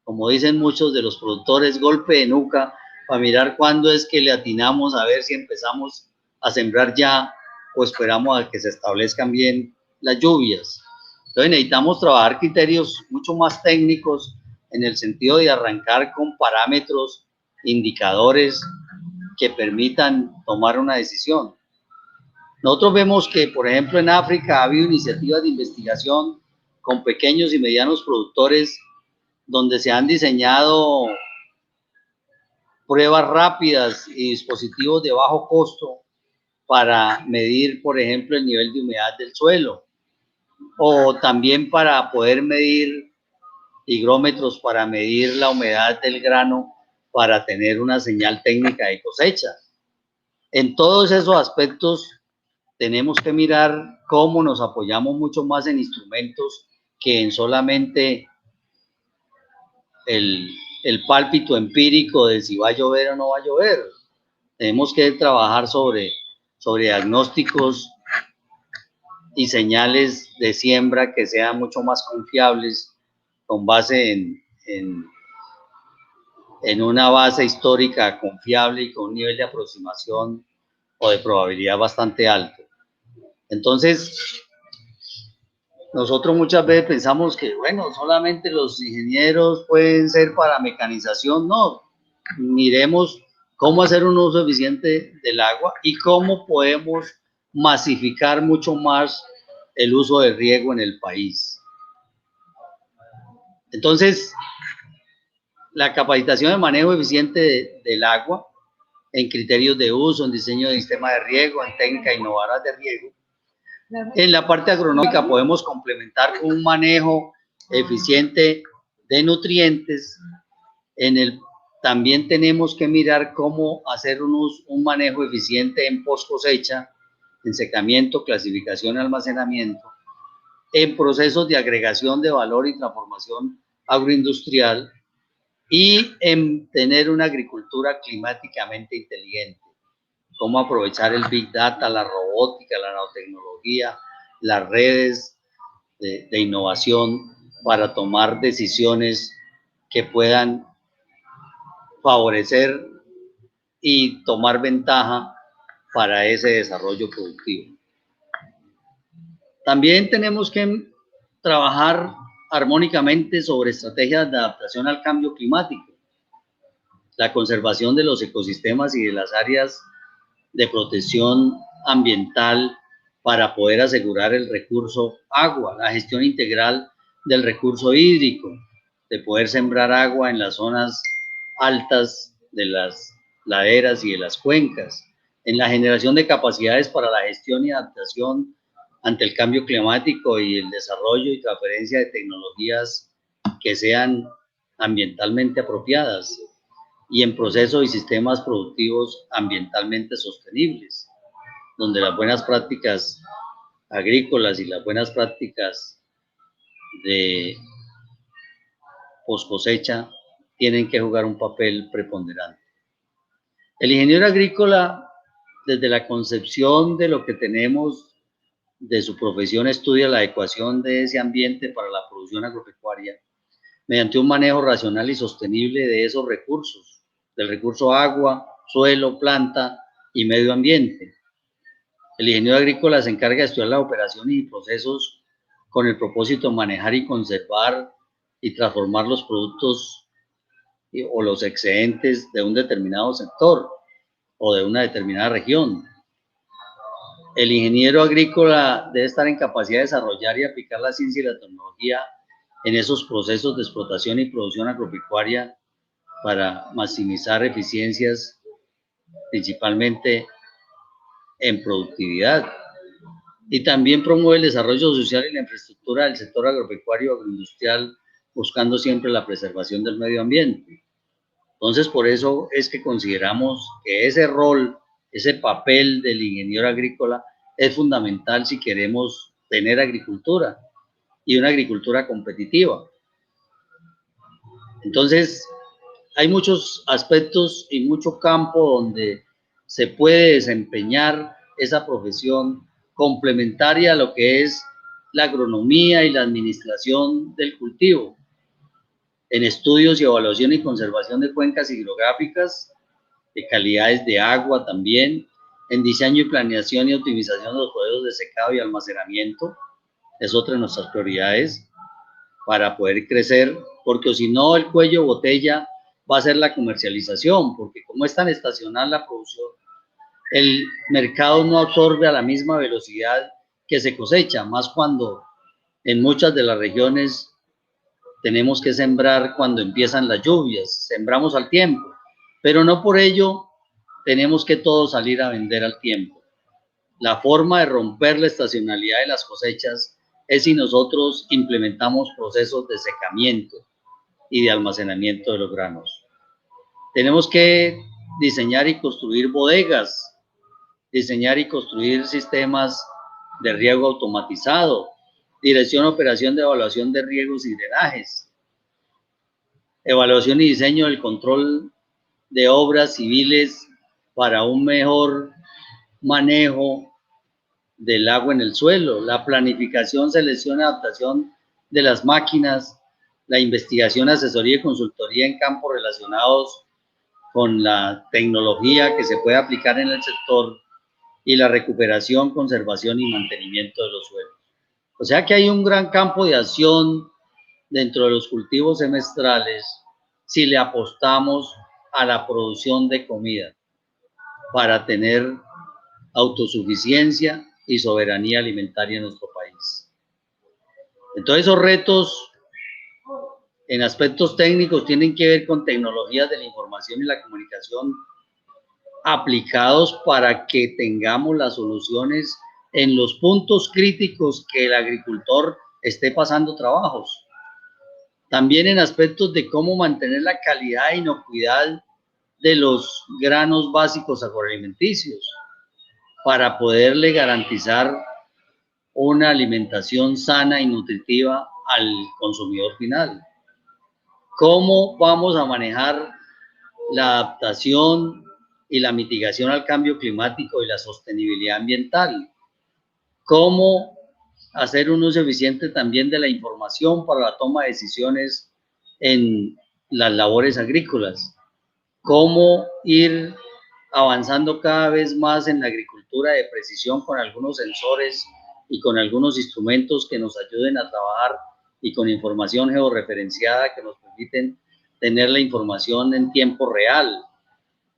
como dicen muchos de los productores, golpe de nuca, para mirar cuándo es que le atinamos a ver si empezamos a sembrar ya o esperamos a que se establezcan bien las lluvias. Entonces necesitamos trabajar criterios mucho más técnicos en el sentido de arrancar con parámetros, indicadores que permitan tomar una decisión. Nosotros vemos que, por ejemplo, en África ha habido iniciativas de investigación con pequeños y medianos productores donde se han diseñado pruebas rápidas y dispositivos de bajo costo para medir, por ejemplo, el nivel de humedad del suelo, o también para poder medir higrómetros para medir la humedad del grano para tener una señal técnica de cosecha. En todos esos aspectos tenemos que mirar cómo nos apoyamos mucho más en instrumentos que en solamente el pálpito empírico de si va a llover o no va a llover. Tenemos que trabajar sobre diagnósticos y señales de siembra que sean mucho más confiables, con base en una base histórica confiable y con un nivel de aproximación o de probabilidad bastante alto. Entonces, nosotros muchas veces pensamos que, bueno, solamente los ingenieros pueden ser para mecanización. No, miremos cómo hacer un uso eficiente del agua y cómo podemos masificar mucho más el uso de riego en el país. Entonces, la capacitación de manejo eficiente del agua en criterios de uso, en diseño de sistema de riego, en técnicas innovadoras de riego. En la parte agronómica podemos complementar con un manejo eficiente de nutrientes. También tenemos que mirar cómo hacer un manejo eficiente en post cosecha, en secamiento, clasificación y almacenamiento, en procesos de agregación de valor y transformación agroindustrial, y en tener una agricultura climáticamente inteligente. Cómo aprovechar el Big Data, la robótica, la nanotecnología, las redes de innovación para tomar decisiones que puedan favorecer y tomar ventaja para ese desarrollo productivo. También tenemos que trabajar armónicamente sobre estrategias de adaptación al cambio climático, la conservación de los ecosistemas y de las áreas de protección ambiental para poder asegurar el recurso agua, la gestión integral del recurso hídrico, de poder sembrar agua en las zonas altas de las laderas y de las cuencas, en la generación de capacidades para la gestión y adaptación ante el cambio climático y el desarrollo y transferencia de tecnologías que sean ambientalmente apropiadas, y en procesos y sistemas productivos ambientalmente sostenibles, donde las buenas prácticas agrícolas y las buenas prácticas de post cosecha tienen que jugar un papel preponderante. El ingeniero agrícola, desde la concepción de lo que tenemos de su profesión, estudia la adecuación de ese ambiente para la producción agropecuaria mediante un manejo racional y sostenible de esos recursos, del recurso agua, suelo, planta y medio ambiente. El ingeniero agrícola se encarga de estudiar las operaciones y procesos con el propósito de manejar y conservar y transformar los productos o los excedentes de un determinado sector o de una determinada región. El ingeniero agrícola debe estar en capacidad de desarrollar y aplicar la ciencia y la tecnología en esos procesos de explotación y producción agropecuaria para maximizar eficiencias, principalmente en productividad. Y también promueve el desarrollo social y la infraestructura del sector agropecuario agroindustrial, buscando siempre la preservación del medio ambiente. Entonces, por eso es que consideramos que ese rol, ese papel del ingeniero agrícola es fundamental si queremos tener agricultura y una agricultura competitiva. Entonces, hay muchos aspectos y mucho campo donde se puede desempeñar esa profesión complementaria a lo que es la agronomía y la administración del cultivo, en estudios y evaluación y conservación de cuencas hidrográficas, de calidades de agua también, en diseño y planeación y optimización de los procesos de secado y almacenamiento, es otra de nuestras prioridades para poder crecer, porque si no el cuello botella va a ser la comercialización, porque como es tan estacional la producción, el mercado no absorbe a la misma velocidad que se cosecha, más cuando en muchas de las regiones tenemos que sembrar cuando empiezan las lluvias, sembramos al tiempo, pero no por ello tenemos que todos salir a vender al tiempo. La forma de romper la estacionalidad de las cosechas es si nosotros implementamos procesos de secamiento y de almacenamiento de los granos. Tenemos que diseñar y construir bodegas, diseñar y construir sistemas de riego automatizado, dirección, operación de evaluación de riegos y drenajes, evaluación y diseño del control de obras civiles para un mejor manejo del agua en el suelo, la planificación, selección y adaptación de las máquinas, la investigación, asesoría y consultoría en campos relacionados con la tecnología que se puede aplicar en el sector y la recuperación, conservación y mantenimiento de los suelos. O sea que hay un gran campo de acción dentro de los cultivos semestrales si le apostamos a la producción de comida para tener autosuficiencia y soberanía alimentaria en nuestro país. Entonces esos retos en aspectos técnicos tienen que ver con tecnologías de la información y la comunicación aplicados para que tengamos las soluciones en los puntos críticos que el agricultor esté pasando trabajos. También en aspectos de cómo mantener la calidad e inocuidad de los granos básicos agroalimenticios para poderle garantizar una alimentación sana y nutritiva al consumidor final. ¿Cómo vamos a manejar la adaptación y la mitigación al cambio climático y la sostenibilidad ambiental? ¿Cómo hacer un uso eficiente también de la información para la toma de decisiones en las labores agrícolas? ¿Cómo ir avanzando cada vez más en la agricultura de precisión con algunos sensores y con algunos instrumentos que nos ayuden a trabajar y con información georreferenciada que nos permiten tener la información en tiempo real?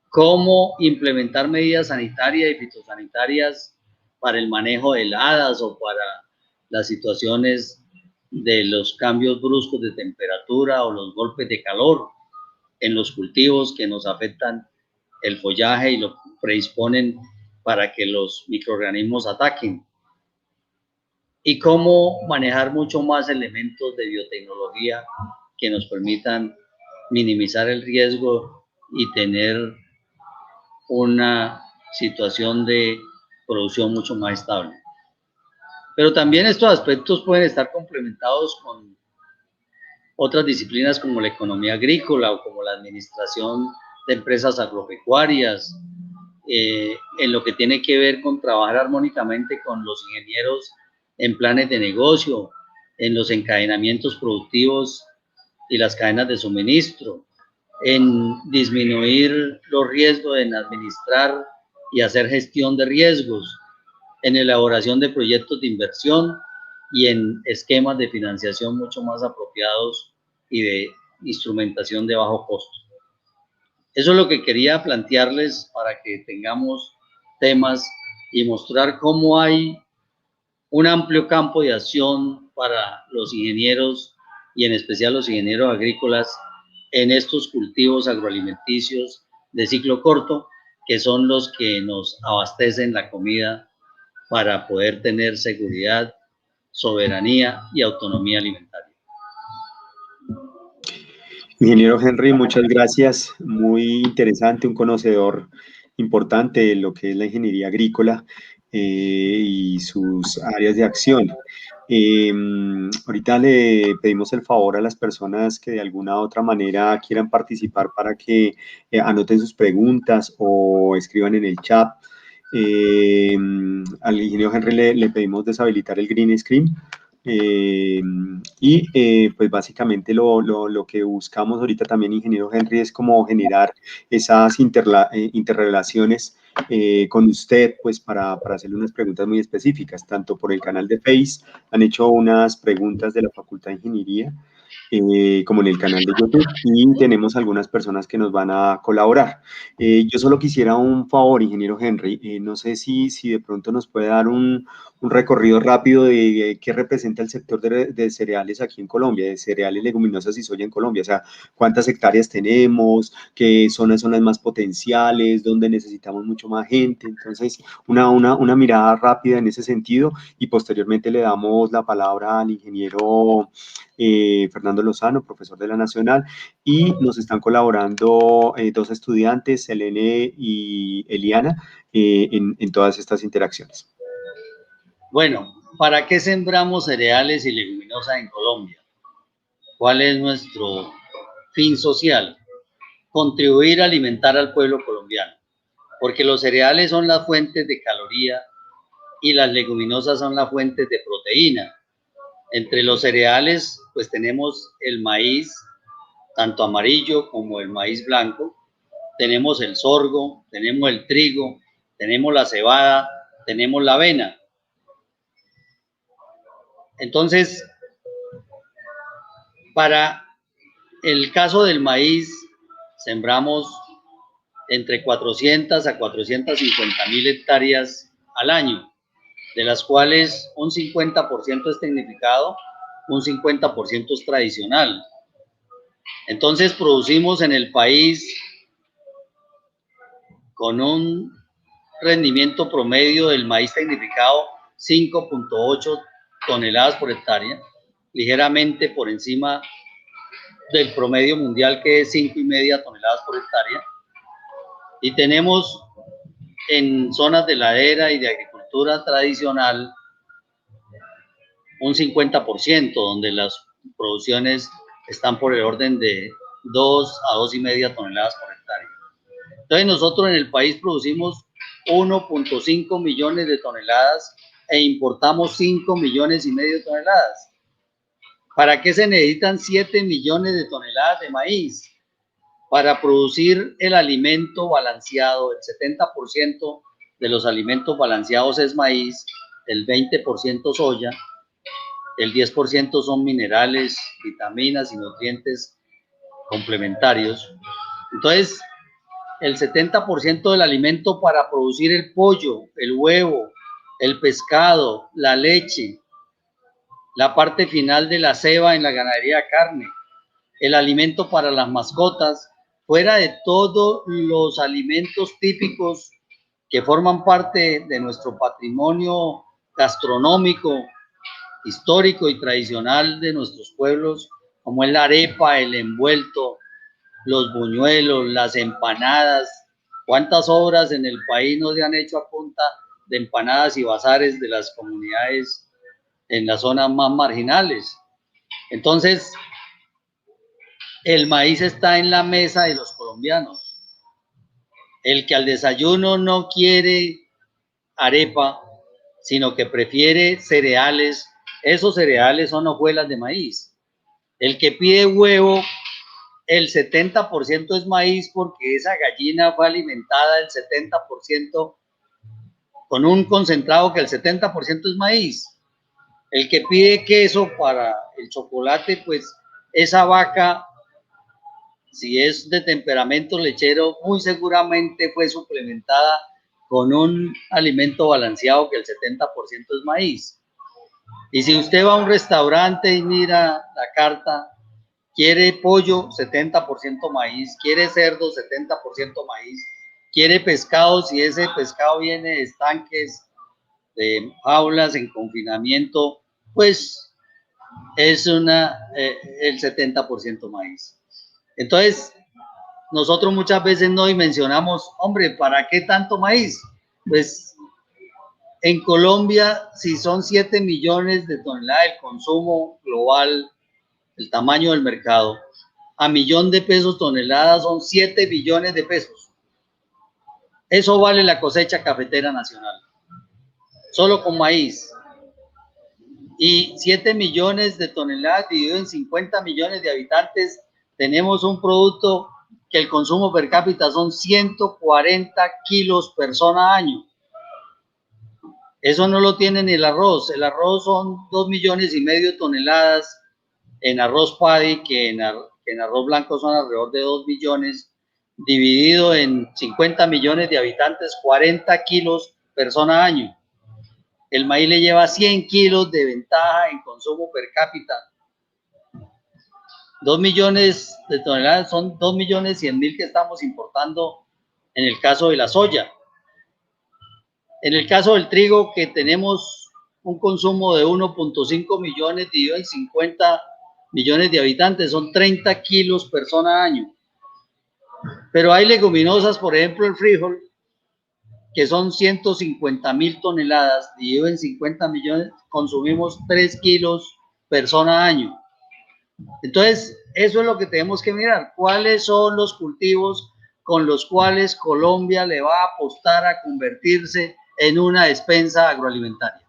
¿Cómo implementar medidas sanitarias y fitosanitarias para el manejo de heladas o para las situaciones de los cambios bruscos de temperatura o los golpes de calor en los cultivos que nos afectan el follaje y lo predisponen para que los microorganismos ataquen? Y cómo manejar mucho más elementos de biotecnología que nos permitan minimizar el riesgo y tener una situación de producción mucho más estable. Pero también estos aspectos pueden estar complementados con otras disciplinas como la economía agrícola o como la administración de empresas agropecuarias, en lo que tiene que ver con trabajar armónicamente con los ingenieros en planes de negocio, en los encadenamientos productivos y las cadenas de suministro, en disminuir los riesgos, en administrar y hacer gestión de riesgos, en elaboración de proyectos de inversión y en esquemas de financiación mucho más apropiados y de instrumentación de bajo costo. Eso es lo que quería plantearles para que tengamos temas y mostrar cómo hay un amplio campo de acción para los ingenieros y en especial los ingenieros agrícolas en estos cultivos agroalimenticios de ciclo corto, que son los que nos abastecen la comida para poder tener seguridad, soberanía y autonomía alimentaria.
Ingeniero Henry, muchas gracias. Muy interesante, un conocedor importante de lo que es la ingeniería agrícola y sus áreas de acción. Ahorita le pedimos el favor a las personas que de alguna u otra manera quieran participar para que anoten sus preguntas o escriban en el chat. Al ingeniero Henry le pedimos deshabilitar el green screen. Pues básicamente lo que buscamos ahorita también, ingeniero Henry, es como generar esas interrelaciones con usted, pues para hacerle unas preguntas muy específicas, tanto por el canal de Face, han hecho unas preguntas de la Facultad de Ingeniería, como en el canal de YouTube, y tenemos algunas personas que nos van a colaborar. Yo solo quisiera un favor, ingeniero Henry, no sé si de pronto nos puede dar un recorrido rápido de qué representa el sector de cereales aquí en Colombia, de cereales, leguminosas y soya en Colombia, o sea, cuántas hectáreas tenemos, qué zonas son las más potenciales, dónde necesitamos mucho más gente. Entonces, una mirada rápida en ese sentido, y posteriormente le damos la palabra al ingeniero Fernando Lozano, profesor de la Nacional, y nos están colaborando dos estudiantes, Selene y Eliana, en todas estas interacciones.
Bueno, ¿para qué sembramos cereales y leguminosas en Colombia? ¿Cuál es nuestro fin social? Contribuir a alimentar al pueblo colombiano, porque los cereales son las fuentes de caloría y las leguminosas son las fuentes de proteína. Entre los cereales, pues tenemos el maíz, tanto amarillo como el maíz blanco, tenemos el sorgo, tenemos el trigo, tenemos la cebada, tenemos la avena. Entonces, para el caso del maíz, sembramos entre 400 a 450.000 hectáreas al año, de las cuales un 50% es tecnificado, un 50% es tradicional. Entonces producimos en el país con un rendimiento promedio del maíz tecnificado 5.8 toneladas por hectárea, ligeramente por encima del promedio mundial, que es 5,5 toneladas por hectárea. Y tenemos en zonas de ladera y de agricultura tradicional un 50%, donde las producciones están por el orden de 2 a 2,5 toneladas por hectárea. Entonces nosotros en el país producimos 1.5 millones de toneladas e importamos 5,5 millones de toneladas. ¿Para qué se necesitan 7 millones de toneladas de maíz? Para producir el alimento balanceado. El 70% de los alimentos balanceados es maíz, el 20% soya, el 10% son minerales, vitaminas y nutrientes complementarios. Entonces, el 70% del alimento para producir el pollo, el huevo, el pescado, la leche, la parte final de la ceba en la ganadería de carne, el alimento para las mascotas, fuera de todos los alimentos típicos que forman parte de nuestro patrimonio gastronómico, histórico y tradicional de nuestros pueblos, como es la arepa, el envuelto, los buñuelos, las empanadas. ¿Cuántas obras en el país no se han hecho a punta de empanadas y bazares de las comunidades en las zonas más marginales? Entonces, el maíz está en la mesa de los colombianos. El que al desayuno no quiere arepa, sino que prefiere cereales, esos cereales son hojuelas de maíz. El que pide huevo, el 70% es maíz, porque esa gallina fue alimentada el 70% con un concentrado que el 70% es maíz. El que pide queso para el chocolate, pues esa vaca, si es de temperamento lechero, muy seguramente fue suplementada con un alimento balanceado que el 70% es maíz. Y si usted va a un restaurante y mira la carta, quiere pollo, 70% maíz, quiere cerdo, 70% maíz, quiere pescado, si ese pescado viene de estanques, de jaulas en confinamiento, pues es el 70% maíz. Entonces, nosotros muchas veces no dimensionamos, hombre, ¿para qué tanto maíz? Pues en Colombia, si son 7 millones de toneladas el consumo global, el tamaño del mercado, a $1.000.000 toneladas son 7 billones de pesos. Eso vale la cosecha cafetera nacional, solo con maíz. Y 7 millones de toneladas dividido en 50 millones de habitantes, tenemos un producto que el consumo per cápita son 140 kilos persona año. Eso no lo tiene ni el arroz. El arroz son 2,5 millones de toneladas en arroz paddy, que en arroz blanco son alrededor de 2 millones, dividido en 50 millones de habitantes, 40 kilos persona año. El maíz le lleva 100 kilos de ventaja en consumo per cápita. 2 millones de toneladas son 2 millones 100 mil que estamos importando en el caso de la soya. En el caso del trigo, que tenemos un consumo de 1.5 millones dividido en 50 millones de habitantes, son 30 kilos persona año. Pero hay leguminosas, por ejemplo el frijol, que son 150.000 toneladas, dividido en 50 millones, consumimos 3 kilos persona año. Entonces, eso es lo que tenemos que mirar. ¿Cuáles son los cultivos con los cuales Colombia le va a apostar a convertirse en una despensa agroalimentaria?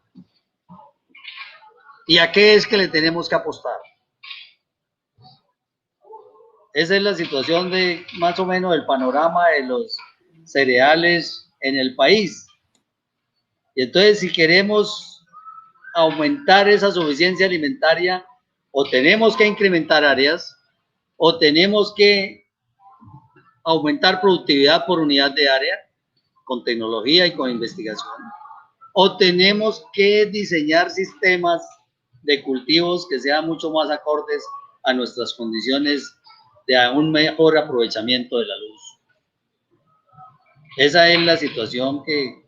¿Y a qué es que le tenemos que apostar? Esa es la situación de más o menos el panorama de los cereales en el país. Y entonces, si queremos aumentar esa suficiencia alimentaria, o tenemos que incrementar áreas, o tenemos que aumentar productividad por unidad de área, con tecnología y con investigación, o tenemos que diseñar sistemas de cultivos que sean mucho más acordes a nuestras condiciones de un mejor aprovechamiento de la luz. Esa es la situación que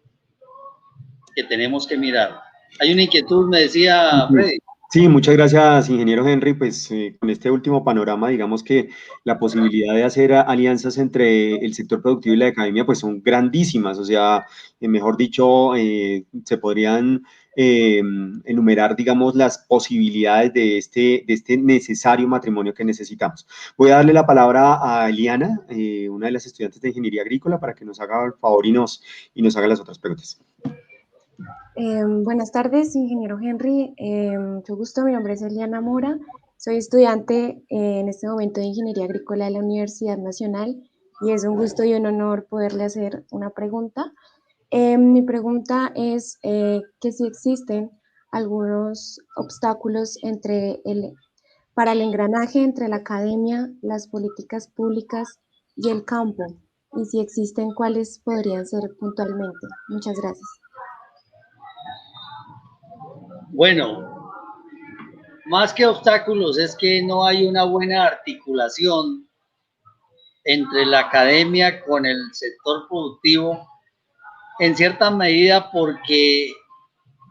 tenemos que mirar. Hay una inquietud, me decía Freddy.
Sí, muchas gracias, ingeniero Henry. Pues con este último panorama, digamos que la posibilidad de hacer alianzas entre el sector productivo y la academia, pues son grandísimas. O sea, mejor dicho, se podrían enumerar, digamos, las posibilidades de este necesario matrimonio que necesitamos. Voy a darle la palabra a Eliana, una de las estudiantes de Ingeniería Agrícola, para que nos haga el favor y nos haga las otras preguntas.
Buenas tardes, ingeniero Henry. Mucho gusto, mi nombre es Eliana Mora. Soy estudiante en este momento de Ingeniería Agrícola de la Universidad Nacional y es un gusto y un honor poderle hacer una pregunta. Mi pregunta es que si existen algunos obstáculos para el engranaje entre la academia, las políticas públicas y el campo, y si existen, ¿cuáles podrían ser puntualmente? Muchas gracias.
Bueno, más que obstáculos es que no hay una buena articulación entre la academia con el sector productivo, en cierta medida porque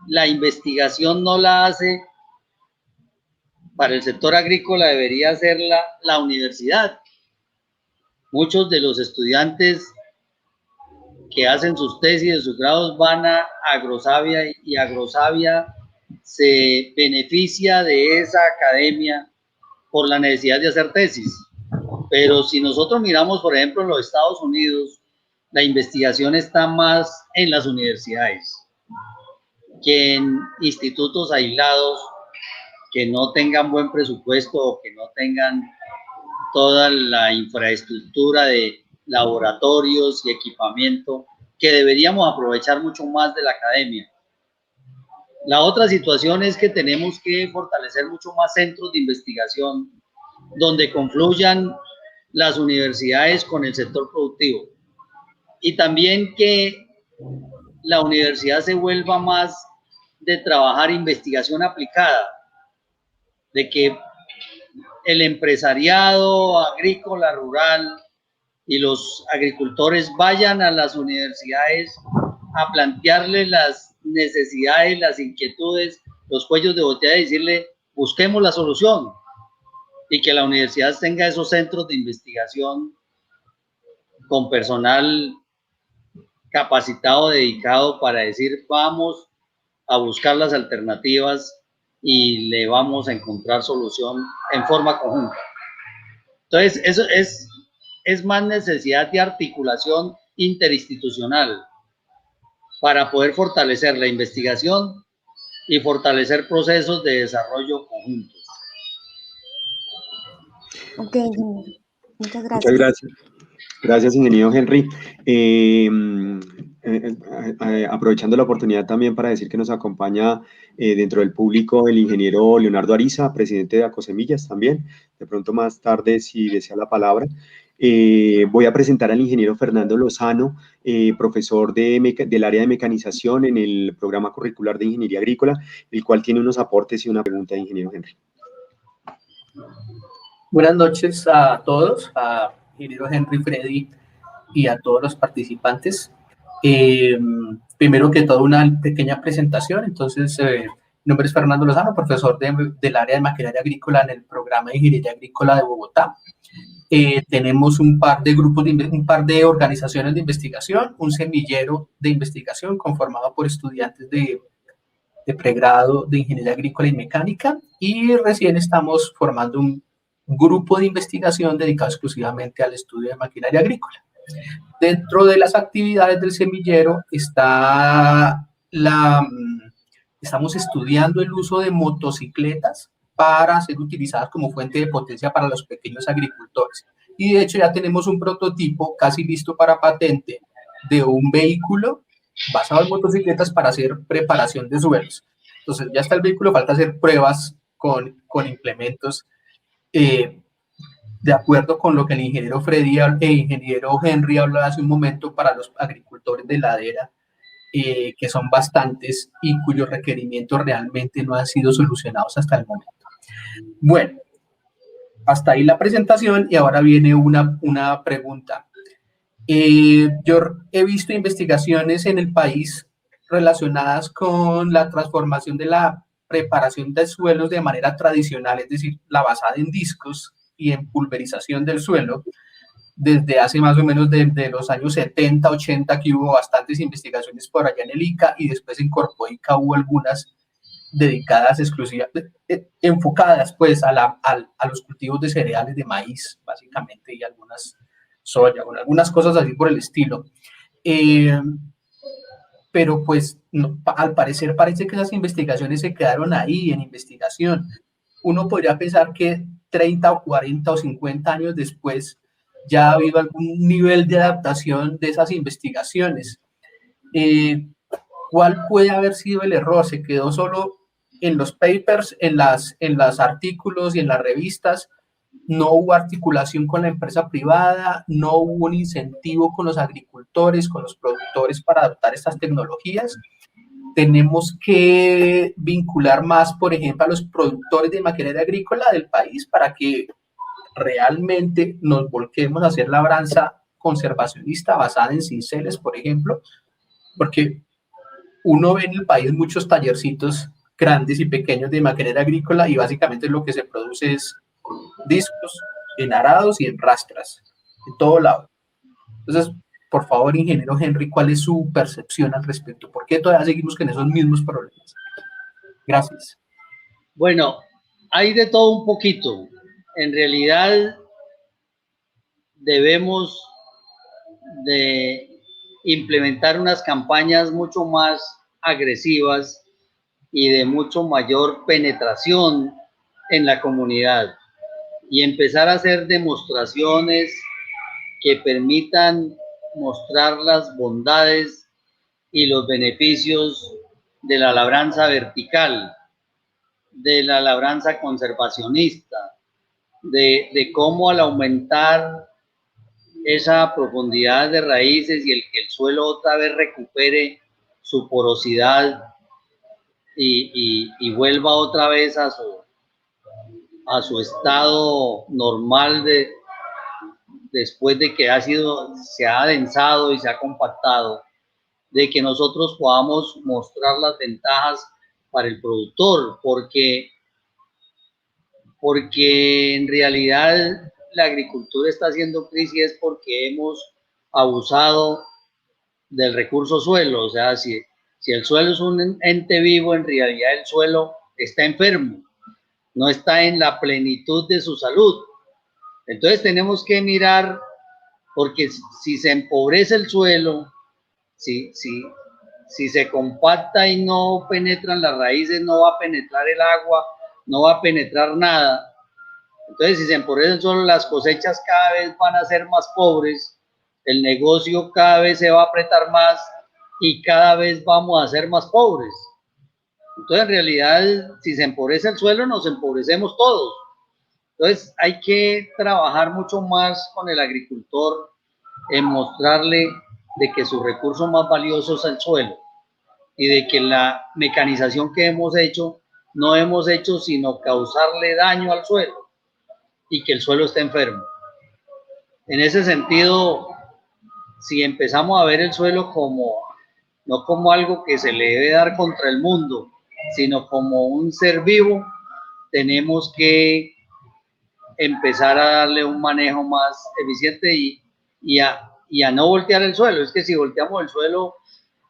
la investigación no la hace, para el sector agrícola debería hacerla la universidad. Muchos de los estudiantes que hacen sus tesis de sus grados van a Agrosavia y Agrosavia se beneficia de esa academia por la necesidad de hacer tesis. Pero si nosotros miramos, por ejemplo, en los Estados Unidos, la investigación está más en las universidades que en institutos aislados que no tengan buen presupuesto o que no tengan toda la infraestructura de laboratorios y equipamiento que deberíamos aprovechar mucho más de la academia. La otra situación es que tenemos que fortalecer mucho más centros de investigación donde confluyan las universidades con el sector productivo y también que la universidad se vuelva más de trabajar investigación aplicada, de que el empresariado agrícola rural y los agricultores vayan a las universidades a plantearles las necesidades, las inquietudes, los cuellos de botella y decirle, busquemos la solución, y que la universidad tenga esos centros de investigación con personal capacitado, dedicado para decir, vamos a buscar las alternativas y le vamos a encontrar solución en forma conjunta. Entonces, eso es más necesidad de articulación interinstitucional para poder fortalecer la investigación y fortalecer procesos de desarrollo conjuntos.
Ok, muchas gracias.
Muchas gracias. Gracias, ingeniero Henry. Aprovechando la oportunidad también para decir que nos acompaña dentro del público el ingeniero Leonardo Ariza, presidente de Acosemillas también. De pronto más tarde, si desea la palabra. Voy a presentar al ingeniero Fernando Lozano, profesor del área de mecanización en el programa curricular de Ingeniería Agrícola, el cual tiene unos aportes y una pregunta de ingeniero Henry.
Buenas noches a todos, a ingeniero Henry, Freddy y a todos los participantes. Primero que todo, una pequeña presentación. Entonces, mi nombre es Fernando Lozano, profesor del área de maquinaria agrícola en el programa de Ingeniería Agrícola de Bogotá. Tenemos un par de organizaciones de investigación, un semillero de investigación conformado por estudiantes de pregrado de Ingeniería Agrícola y Mecánica, y recién estamos formando un grupo de investigación dedicado exclusivamente al estudio de maquinaria agrícola. Dentro de las actividades del semillero estamos estudiando el uso de motocicletas para ser utilizadas como fuente de potencia para los pequeños agricultores. Y de hecho ya tenemos un prototipo casi listo para patente de un vehículo basado en motocicletas para hacer preparación de suelos. Entonces ya está el vehículo, falta hacer pruebas con implementos de acuerdo con lo que el ingeniero Freddy e ingeniero Henry habló hace un momento para los agricultores de ladera, que son bastantes y cuyos requerimientos realmente no han sido solucionados hasta el momento. Bueno, hasta ahí la presentación y ahora viene una pregunta. Yo he visto investigaciones en el país relacionadas con la transformación de la preparación de suelos de manera tradicional, es decir, la basada en discos y en pulverización del suelo, desde hace más o menos de los años 70, 80, que hubo bastantes investigaciones por allá en el ICA, y después en Corpoica hubo algunas dedicadas exclusivamente, enfocadas pues a los cultivos de cereales, de maíz, básicamente, y algunas soya, con algunas cosas así por el estilo. Pero pues no, al parecer parece que esas investigaciones se quedaron ahí en investigación. Uno podría pensar que 30 o 40 o 50 años después ya ha habido algún nivel de adaptación de esas investigaciones. ¿Cuál puede haber sido el error? ¿Se quedó solo en los papers, en los artículos y en las revistas? ¿No hubo articulación con la empresa privada? ¿No hubo un incentivo con los agricultores, con los productores para adoptar estas tecnologías? Tenemos que vincular más, por ejemplo, a los productores de maquinaria agrícola del país para que realmente nos volquemos a hacer labranza conservacionista basada en cinceles, por ejemplo, porque uno ve en el país muchos tallercitos grandes y pequeños de maquinaria agrícola y básicamente lo que se produce es discos en arados y en rastras, en todo lado. Entonces, por favor, ingeniero Henry, ¿cuál es su percepción al respecto? ¿Por qué todavía seguimos con esos mismos problemas? Gracias.
Bueno, hay de todo un poquito. En realidad, debemos de implementar unas campañas mucho más agresivas y de mucho mayor penetración en la comunidad y empezar a hacer demostraciones que permitan mostrar las bondades y los beneficios de la labranza vertical, de la labranza conservacionista, de cómo al aumentar esa profundidad de raíces y el que el suelo otra vez recupere su porosidad y vuelva otra vez a su estado normal después de que se ha adensado y se ha compactado, de que nosotros podamos mostrar las ventajas para el productor, porque en realidad la agricultura está haciendo crisis porque hemos abusado del recurso suelo. O sea, si el suelo es un ente vivo, en realidad el suelo está enfermo, no está en la plenitud de su salud. Entonces tenemos que mirar, porque si se empobrece el suelo, si se compacta y no penetran las raíces, no va a penetrar el agua, no va a penetrar nada. Entonces, si se empobrecen solo las cosechas, cada vez van a ser más pobres el negocio cada vez se va a apretar más y cada vez vamos a ser más pobres. Entonces, en realidad, si se empobrece el suelo, nos empobrecemos todos. Entonces, hay que trabajar mucho más con el agricultor en mostrarle de que su recurso más valioso es el suelo y de que la mecanización que hemos hecho, no hemos hecho sino causarle daño al suelo y que el suelo está enfermo. En ese sentido, si empezamos a ver el suelo como, no como algo que se le debe dar contra el mundo, sino como un ser vivo, tenemos que empezar a darle un manejo más eficiente y a no voltear el suelo. Es que si volteamos el suelo,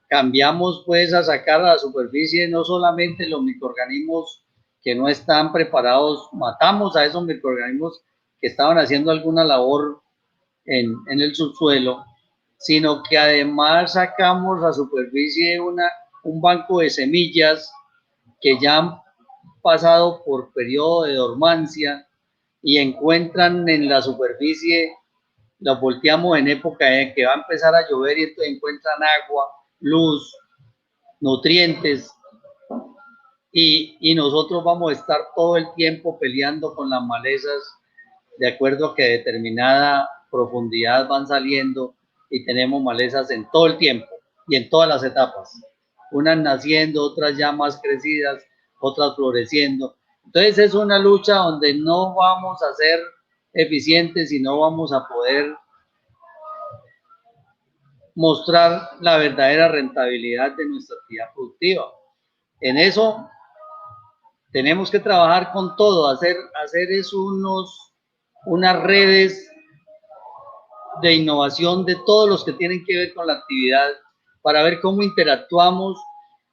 cambiamos pues a sacar a la superficie no solamente los microorganismos que no están preparados, matamos a esos microorganismos que estaban haciendo alguna labor en el subsuelo, sino que además sacamos a superficie un banco de semillas que ya han pasado por periodo de dormancia y encuentran en la superficie, los volteamos en época en que va a empezar a llover y entonces encuentran agua, luz, nutrientes, y nosotros vamos a estar todo el tiempo peleando con las malezas de acuerdo a que determinada profundidad van saliendo y tenemos malezas en todo el tiempo y en todas las etapas, unas naciendo, otras ya más crecidas, otras floreciendo. Entonces es una lucha donde no vamos a ser eficientes y no vamos a poder mostrar la verdadera rentabilidad de nuestra actividad productiva. En eso tenemos que trabajar con todo, hacer unas redes de innovación de todos los que tienen que ver con la actividad para ver cómo interactuamos,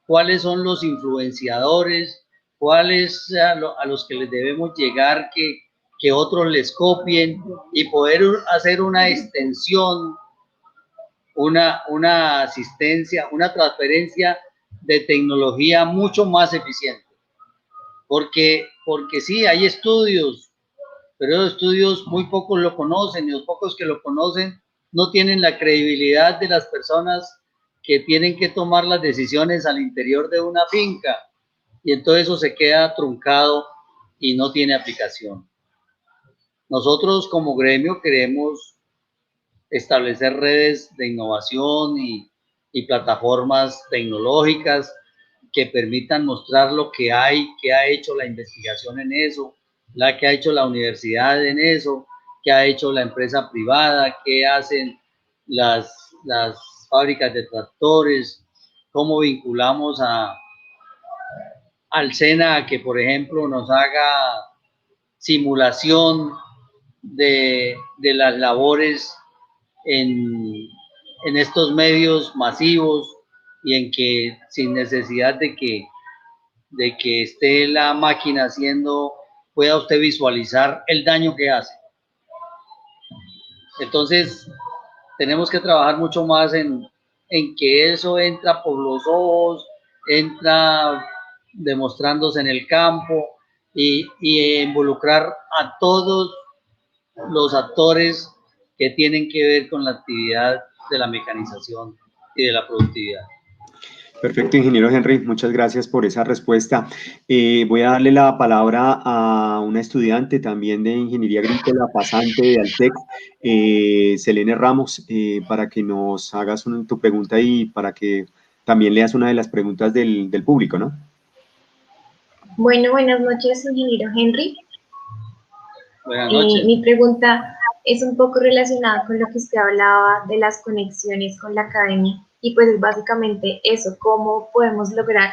cuáles son los influenciadores, cuáles a los que les debemos llegar que otros les copien y poder hacer una extensión, una asistencia, una transferencia de tecnología mucho más eficiente. Porque sí, hay estudios, pero los estudios muy pocos lo conocen y los pocos que lo conocen no tienen la credibilidad de las personas que tienen que tomar las decisiones al interior de una finca y entonces eso se queda truncado y no tiene aplicación. Nosotros como gremio queremos establecer redes de innovación y plataformas tecnológicas que permitan mostrar lo que hay, que ha hecho la investigación en eso, la que ha hecho la universidad en eso, que ha hecho la empresa privada, que hacen las fábricas de tractores, cómo vinculamos al SENA a que, por ejemplo, nos haga simulación de las labores en estos medios masivos y en que sin necesidad de que esté la máquina haciendo, pueda usted visualizar el daño que hace. Entonces, tenemos que trabajar mucho más en que eso entra por los ojos, entra demostrándose en el campo y involucrar a todos los actores que tienen que ver con la actividad de la mecanización y de la productividad.
Perfecto, ingeniero Henry, muchas gracias por esa respuesta. Voy a darle la palabra a una estudiante también de Ingeniería Agrícola, pasante de Altec, Selene Ramos, para que nos hagas tu pregunta y para que también leas una de las preguntas del público, ¿no?
Bueno, buenas noches, ingeniero Henry.
Buenas noches.
Mi pregunta es un poco relacionada con lo que usted hablaba de las conexiones con la academia y pues es básicamente eso, cómo podemos lograr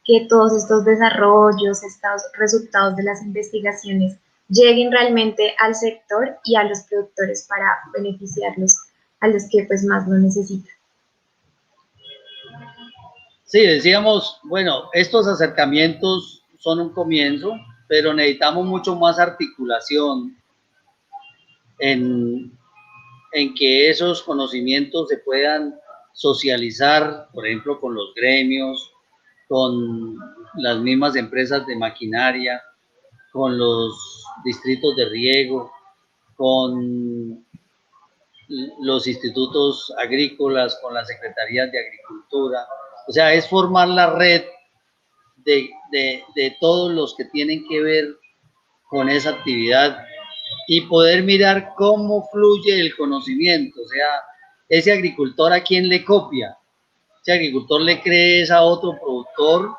que todos estos desarrollos, estos resultados de las investigaciones lleguen realmente al sector y a los productores para beneficiarlos a los que pues más lo necesitan.
Sí, decíamos, bueno, estos acercamientos son un comienzo, pero necesitamos mucho más articulación en que esos conocimientos se puedan socializar, por ejemplo, con los gremios, con las mismas empresas de maquinaria, con los distritos de riego, con los institutos agrícolas, con las secretarías de agricultura. O sea, es formar la red de todos los que tienen que ver con esa actividad y poder mirar cómo fluye el conocimiento. O sea, ese agricultor a quién le copia, ese agricultor le cree a otro productor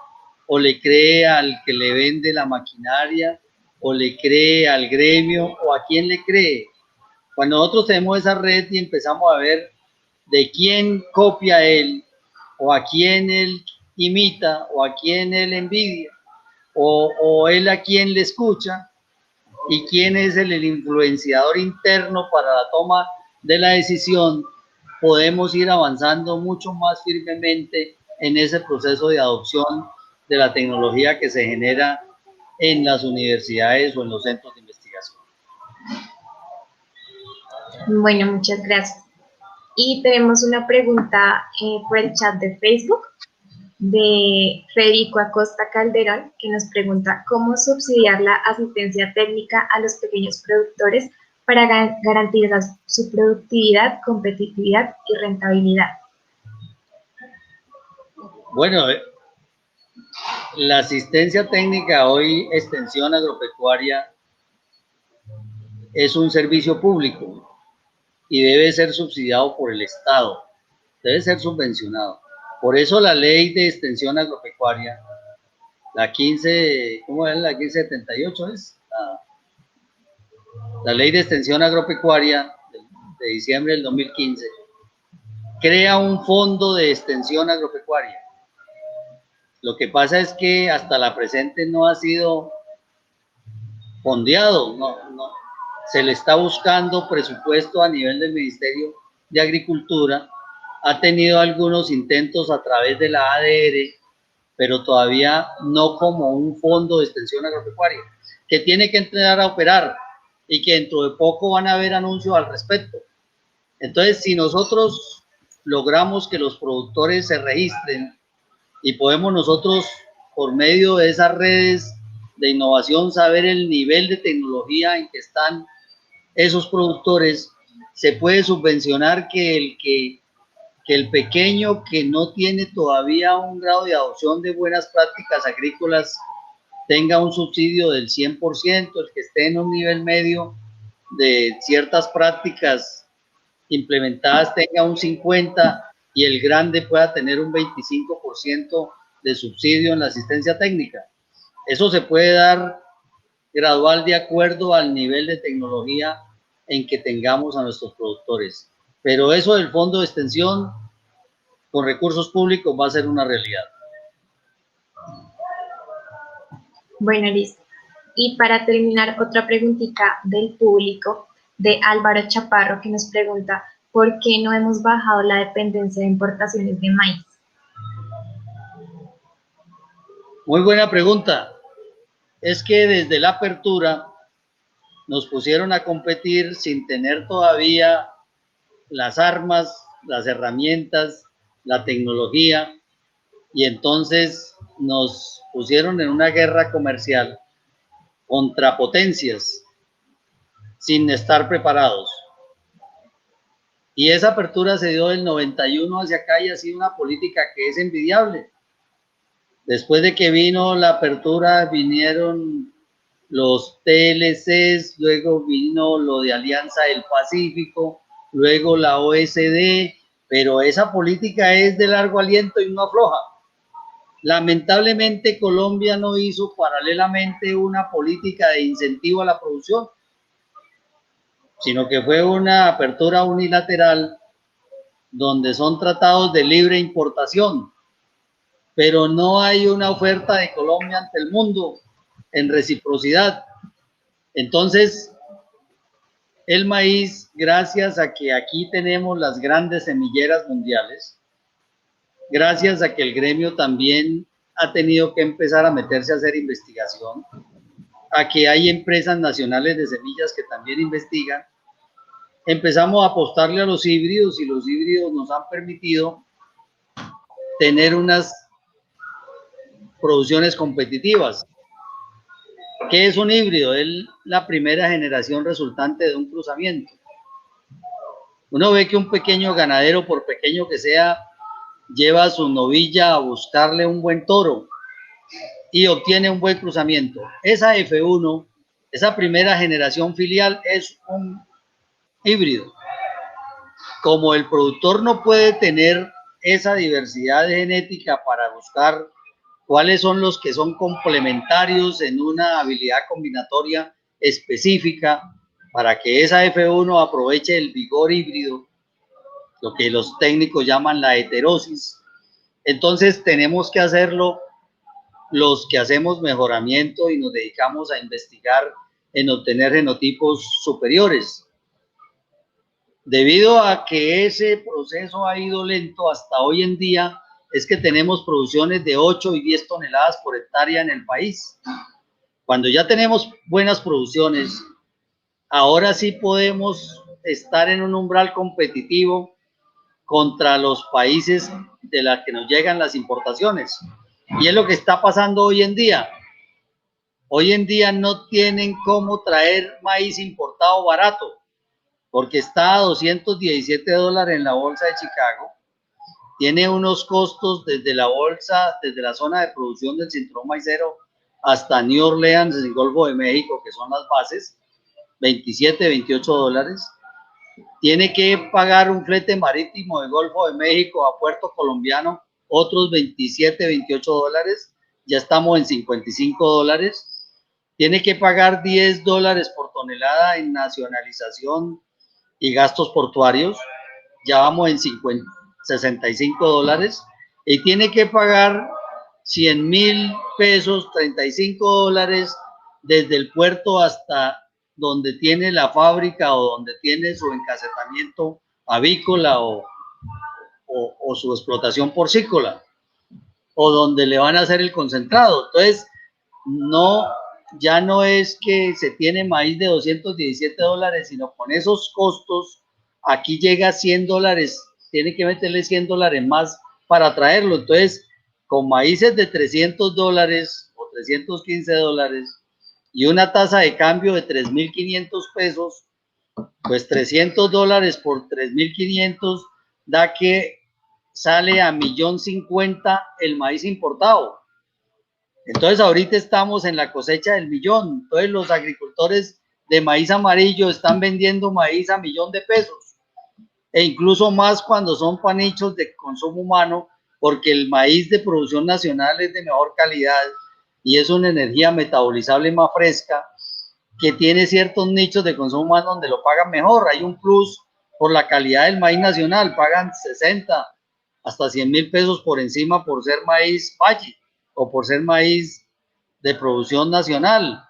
o le cree al que le vende la maquinaria o le cree al gremio o a quién le cree. Cuando nosotros tenemos esa red y empezamos a ver de quién copia él o a quién él imita o a quién él envidia o él a quién le escucha y quién es el influenciador interno para la toma de la decisión, podemos ir avanzando mucho más firmemente en ese proceso de adopción de la tecnología que se genera en las universidades o en los centros de investigación.
Bueno, muchas gracias. Y tenemos una pregunta por el chat de Facebook de Federico Acosta Calderón, que nos pregunta cómo subsidiar la asistencia técnica a los pequeños productores para garantizar su productividad, competitividad y rentabilidad.
Bueno, la asistencia técnica hoy, extensión agropecuaria, es un servicio público y debe ser subsidiado por el Estado, debe ser subvencionado. Por eso la ley de extensión agropecuaria, la 15, ¿cómo es? La 1578 es la ley de extensión agropecuaria de diciembre del 2015, crea un fondo de extensión agropecuaria. Lo que pasa es que hasta la presente no ha sido fondeado, no, se le está buscando presupuesto a nivel del Ministerio de Agricultura, ha tenido algunos intentos a través de la ADR, pero todavía no como un fondo de extensión agropecuaria, que tiene que entrar a operar y que dentro de poco van a haber anuncios al respecto. Entonces, si nosotros logramos que los productores se registren y podemos nosotros, por medio de esas redes de innovación, saber el nivel de tecnología en que están esos productores, se puede subvencionar que el pequeño que no tiene todavía un grado de adopción de buenas prácticas agrícolas tenga un subsidio del 100%, el que esté en un nivel medio de ciertas prácticas implementadas tenga un 50% y el grande pueda tener un 25% de subsidio en la asistencia técnica. Eso se puede dar gradual de acuerdo al nivel de tecnología en que tengamos a nuestros productores. Pero eso del fondo de extensión con recursos públicos va a ser una realidad.
Bueno, listo. Y para terminar, otra preguntita del público, de Álvaro Chaparro, que nos pregunta ¿por qué no hemos bajado la dependencia de importaciones de maíz?
Muy buena pregunta. Es que desde la apertura nos pusieron a competir sin tener todavía las armas, las herramientas, la tecnología, y entonces nos pusieron en una guerra comercial contra potencias sin estar preparados. Y esa apertura se dio del 91 hacia acá y ha sido una política que es envidiable. Después de que vino la apertura, vinieron los TLCs, luego vino lo de Alianza del Pacífico, luego la OSD, pero esa política es de largo aliento y no afloja. Lamentablemente Colombia no hizo paralelamente una política de incentivo a la producción, sino que fue una apertura unilateral donde son tratados de libre importación, pero no hay una oferta de Colombia ante el mundo en reciprocidad. Entonces, el maíz, gracias a que aquí tenemos las grandes semilleras mundiales, gracias a que el gremio también ha tenido que empezar a meterse a hacer investigación, a que hay empresas nacionales de semillas que también investigan, empezamos a apostarle a los híbridos y los híbridos nos han permitido tener unas producciones competitivas. ¿Qué es un híbrido? Es la primera generación resultante de un cruzamiento. Uno ve que un pequeño ganadero, por pequeño que sea, lleva a su novilla a buscarle un buen toro y obtiene un buen cruzamiento. Esa F1, esa primera generación filial, es un híbrido. Como el productor no puede tener esa diversidad de genética para buscar cuáles son los que son complementarios en una habilidad combinatoria específica para que esa F1 aproveche el vigor híbrido, lo que los técnicos llaman la heterosis. Entonces tenemos que hacerlo los que hacemos mejoramiento y nos dedicamos a investigar en obtener genotipos superiores. Debido a que ese proceso ha ido lento hasta hoy en día, es que tenemos producciones de 8 y 10 toneladas por hectárea en el país. Cuando ya tenemos buenas producciones, ahora sí podemos estar en un umbral competitivo contra los países de los que nos llegan las importaciones. Y es lo que está pasando hoy en día. Hoy en día no tienen cómo traer maíz importado barato, porque está a $217 en la bolsa de Chicago. Tiene unos costos desde la bolsa, desde la zona de producción del cinturón maicero hasta New Orleans, en el Golfo de México, que son las bases, 27, 28 dólares. Tiene que pagar un flete marítimo del Golfo de México a puerto colombiano, otros 27, 28 dólares. Ya estamos en 55 dólares. Tiene que pagar 10 dólares por tonelada en nacionalización y gastos portuarios. Ya vamos en 65 dólares. Y tiene que pagar 100,000 pesos, 35 dólares desde el puerto hasta donde tiene la fábrica o donde tiene su encasetamiento avícola o su explotación porcícola, o donde le van a hacer el concentrado. Entonces, ya no es que se tiene maíz de 217 dólares, sino con esos costos, aquí llega a 100 dólares, tiene que meterle 100 dólares más para traerlo. Entonces, con maíces de 300 dólares o 315 dólares, y una tasa de cambio de 3,500 pesos, pues 300 dólares por 3,500 da que sale a 1,050,000 el maíz importado. Entonces ahorita estamos en la cosecha del millón. Entonces los agricultores de maíz amarillo están vendiendo maíz a 1,000,000 de pesos, e incluso más cuando son panichos de consumo humano, porque el maíz de producción nacional es de mejor calidad y es una energía metabolizable más fresca, que tiene ciertos nichos de consumo humano donde lo pagan mejor. Hay un plus por la calidad del maíz nacional, pagan 60 hasta 100,000 pesos por encima por ser maíz valle o por ser maíz de producción nacional,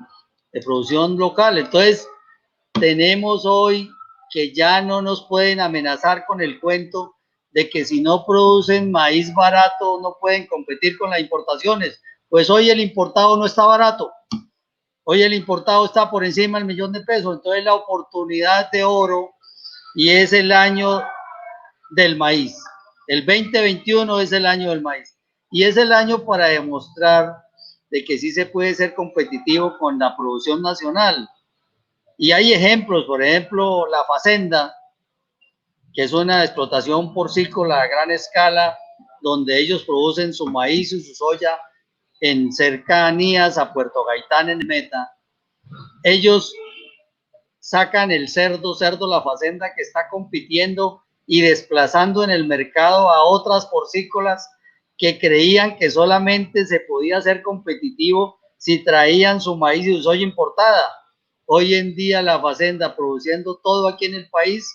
de producción local. Entonces tenemos hoy que ya no nos pueden amenazar con el cuento de que si no producen maíz barato no pueden competir con las importaciones. Pues hoy el importado no está barato, hoy el importado está por encima del 1,000,000 de pesos. Entonces la oportunidad de oro, y es el año del maíz. El 2021 es el año del maíz y es el año para demostrar de que sí se puede ser competitivo con la producción nacional. Y hay ejemplos, por ejemplo, la Facenda, que es una explotación porcícola a gran escala, donde ellos producen su maíz y su soya en cercanías a Puerto Gaitán, en Meta. Ellos sacan el cerdo La Facenda, que está compitiendo y desplazando en el mercado a otras porcícolas que creían que solamente se podía ser competitivo si traían su maíz y su soya importada. Hoy en día la Facenda, produciendo todo aquí en el país,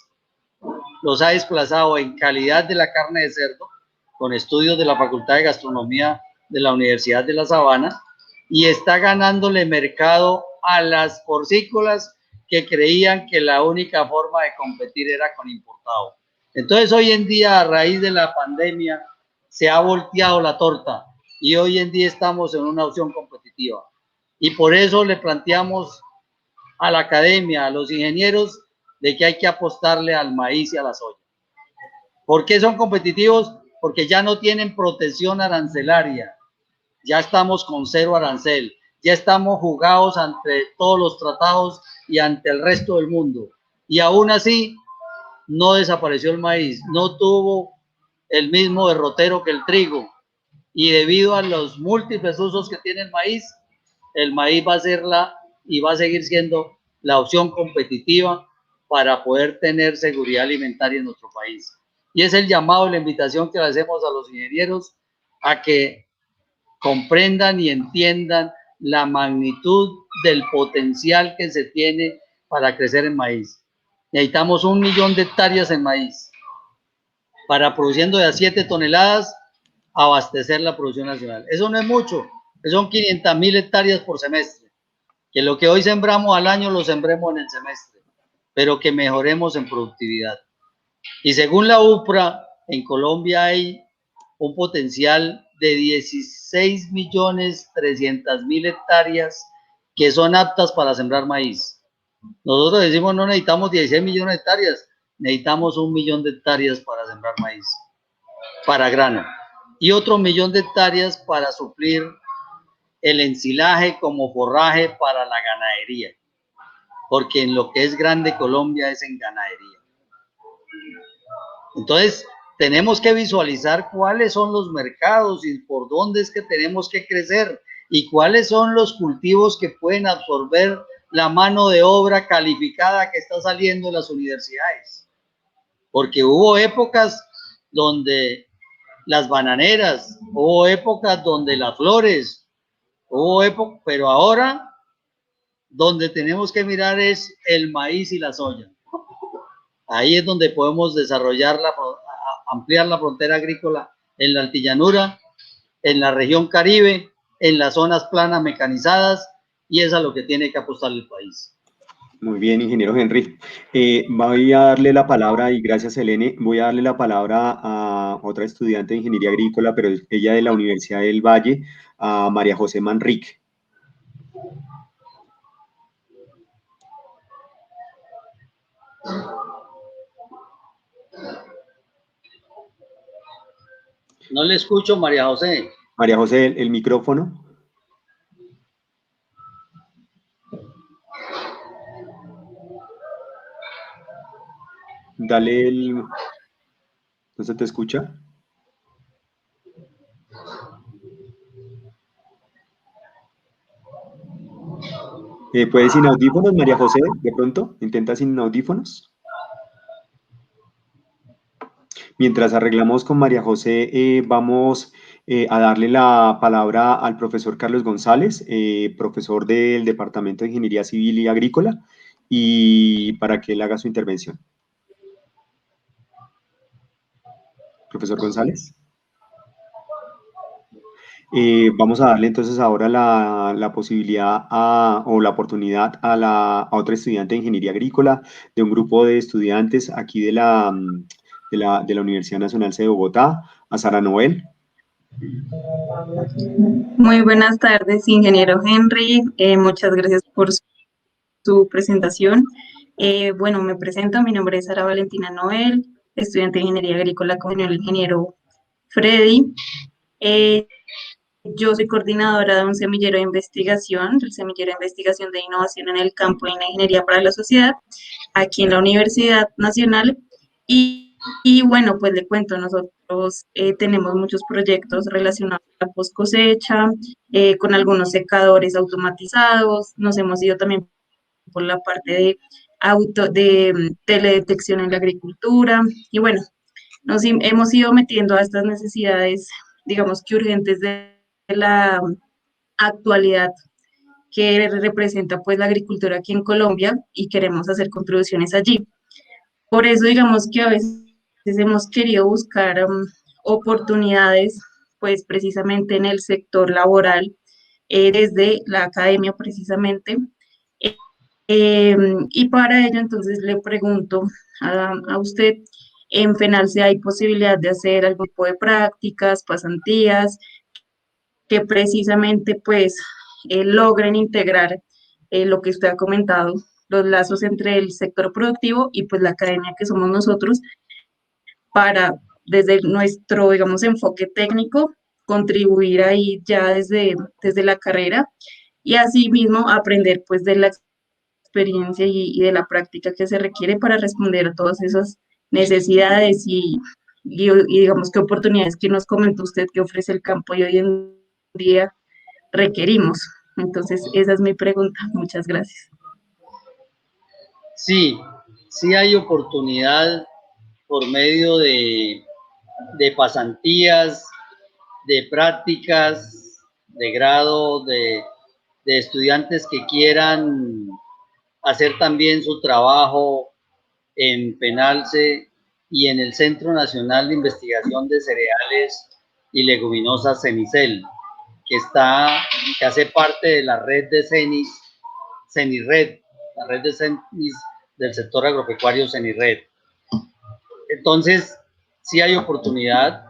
los ha desplazado en calidad de la carne de cerdo, con estudios de la Facultad de Gastronomía de la Universidad de La Sabana, y está ganándole mercado a las porcícolas que creían que la única forma de competir era con importado. Entonces hoy en día, a raíz de la pandemia, se ha volteado la torta y hoy en día estamos en una opción competitiva. Y por eso le planteamos a la academia, a los ingenieros, de que hay que apostarle al maíz y a la soya. ¿Por qué son competitivos? Porque ya no tienen protección arancelaria, ya estamos con 0 arancel, ya estamos jugados ante todos los tratados y ante el resto del mundo. Y aún así, no desapareció el maíz, no tuvo el mismo derrotero que el trigo, y debido a los múltiples usos que tiene el maíz va a ser y va a seguir siendo la opción competitiva para poder tener seguridad alimentaria en nuestro país. Y es el llamado, la invitación que le hacemos a los ingenieros a que comprendan y entiendan la magnitud del potencial que se tiene para crecer en maíz. Necesitamos 1 millón de hectáreas en maíz para, produciendo de a 7 toneladas, abastecer la producción nacional. Eso no es mucho, son 500.000 hectáreas por semestre, que lo que hoy sembramos al año lo sembremos en el semestre, pero que mejoremos en productividad. Y según la UPRA, en Colombia hay un potencial de 16.300.000 hectáreas que son aptas para sembrar maíz. Nosotros decimos no necesitamos 16 millones de hectáreas, necesitamos 1 millón de hectáreas para sembrar maíz, para grano, y otro 1 millón de hectáreas para suplir el ensilaje como forraje para la ganadería, porque en lo que es grande Colombia es en ganadería. Entonces, tenemos que visualizar cuáles son los mercados y por dónde es que tenemos que crecer y cuáles son los cultivos que pueden absorber la mano de obra calificada que está saliendo de las universidades. Porque hubo épocas donde las bananeras, hubo épocas donde las flores, pero ahora donde tenemos que mirar es el maíz y la soya. Ahí es donde podemos desarrollar, ampliar la frontera agrícola en la altillanura, en la región Caribe, en las zonas planas mecanizadas, y es a lo que tiene que apostar el país.
Muy bien, ingeniero Henry. Voy a darle la palabra, y gracias, Helene, voy a darle la palabra a otra estudiante de Ingeniería Agrícola, pero ella de la Universidad del Valle, a María José Manrique.
No le escucho, María José.
María José, el micrófono. Dale el... ¿No se te escucha? ¿Puedes sin audífonos, María José? De pronto, intenta sin audífonos. Mientras arreglamos con María José, vamos a darle la palabra al profesor Carlos González, profesor del Departamento de Ingeniería Civil y Agrícola, y para que él haga su intervención. Profesor González. Vamos a darle entonces ahora la posibilidad o la oportunidad a otra estudiante de Ingeniería Agrícola, de un grupo de estudiantes aquí de la Universidad Nacional de Bogotá, a Sara Noel.
Muy buenas tardes, ingeniero Henry. Muchas gracias por su presentación. Bueno, me presento, mi nombre es Sara Valentina Noel, estudiante de Ingeniería Agrícola con el ingeniero Freddy. Yo soy coordinadora de un semillero de investigación, el semillero de investigación de innovación en el campo de la ingeniería para la sociedad, aquí en la Universidad Nacional. Y bueno, pues le cuento, nosotros tenemos muchos proyectos relacionados a la post cosecha, con algunos secadores automatizados, nos hemos ido también por la parte de teledetección en la agricultura, y bueno, nos hemos ido metiendo a estas necesidades, digamos que urgentes de la actualidad que representa pues la agricultura aquí en Colombia y queremos hacer contribuciones allí. Por eso digamos que a veces hemos querido buscar oportunidades pues precisamente en el sector laboral, desde la academia precisamente, y para ello entonces le pregunto a usted, en FENALCE hay posibilidad de hacer algún tipo de prácticas, pasantías, que precisamente pues logren integrar lo que usted ha comentado, los lazos entre el sector productivo y pues la academia que somos nosotros, para desde nuestro, digamos, enfoque técnico, contribuir ahí ya desde la carrera y asimismo aprender pues de la experiencia y de la práctica que se requiere para responder a todas esas necesidades y digamos qué oportunidades que nos comentó usted que ofrece el campo y hoy en día requerimos. Entonces, esa es mi pregunta. Muchas gracias.
Sí, sí hay oportunidad por medio de pasantías, de prácticas, de grado, de estudiantes que quieran hacer también su trabajo en Penalce y en el Centro Nacional de Investigación de Cereales y Leguminosas CENICEL, que hace parte de la red de CENIRED, la red de CENIS del sector agropecuario CENIRED. Entonces, sí hay oportunidad.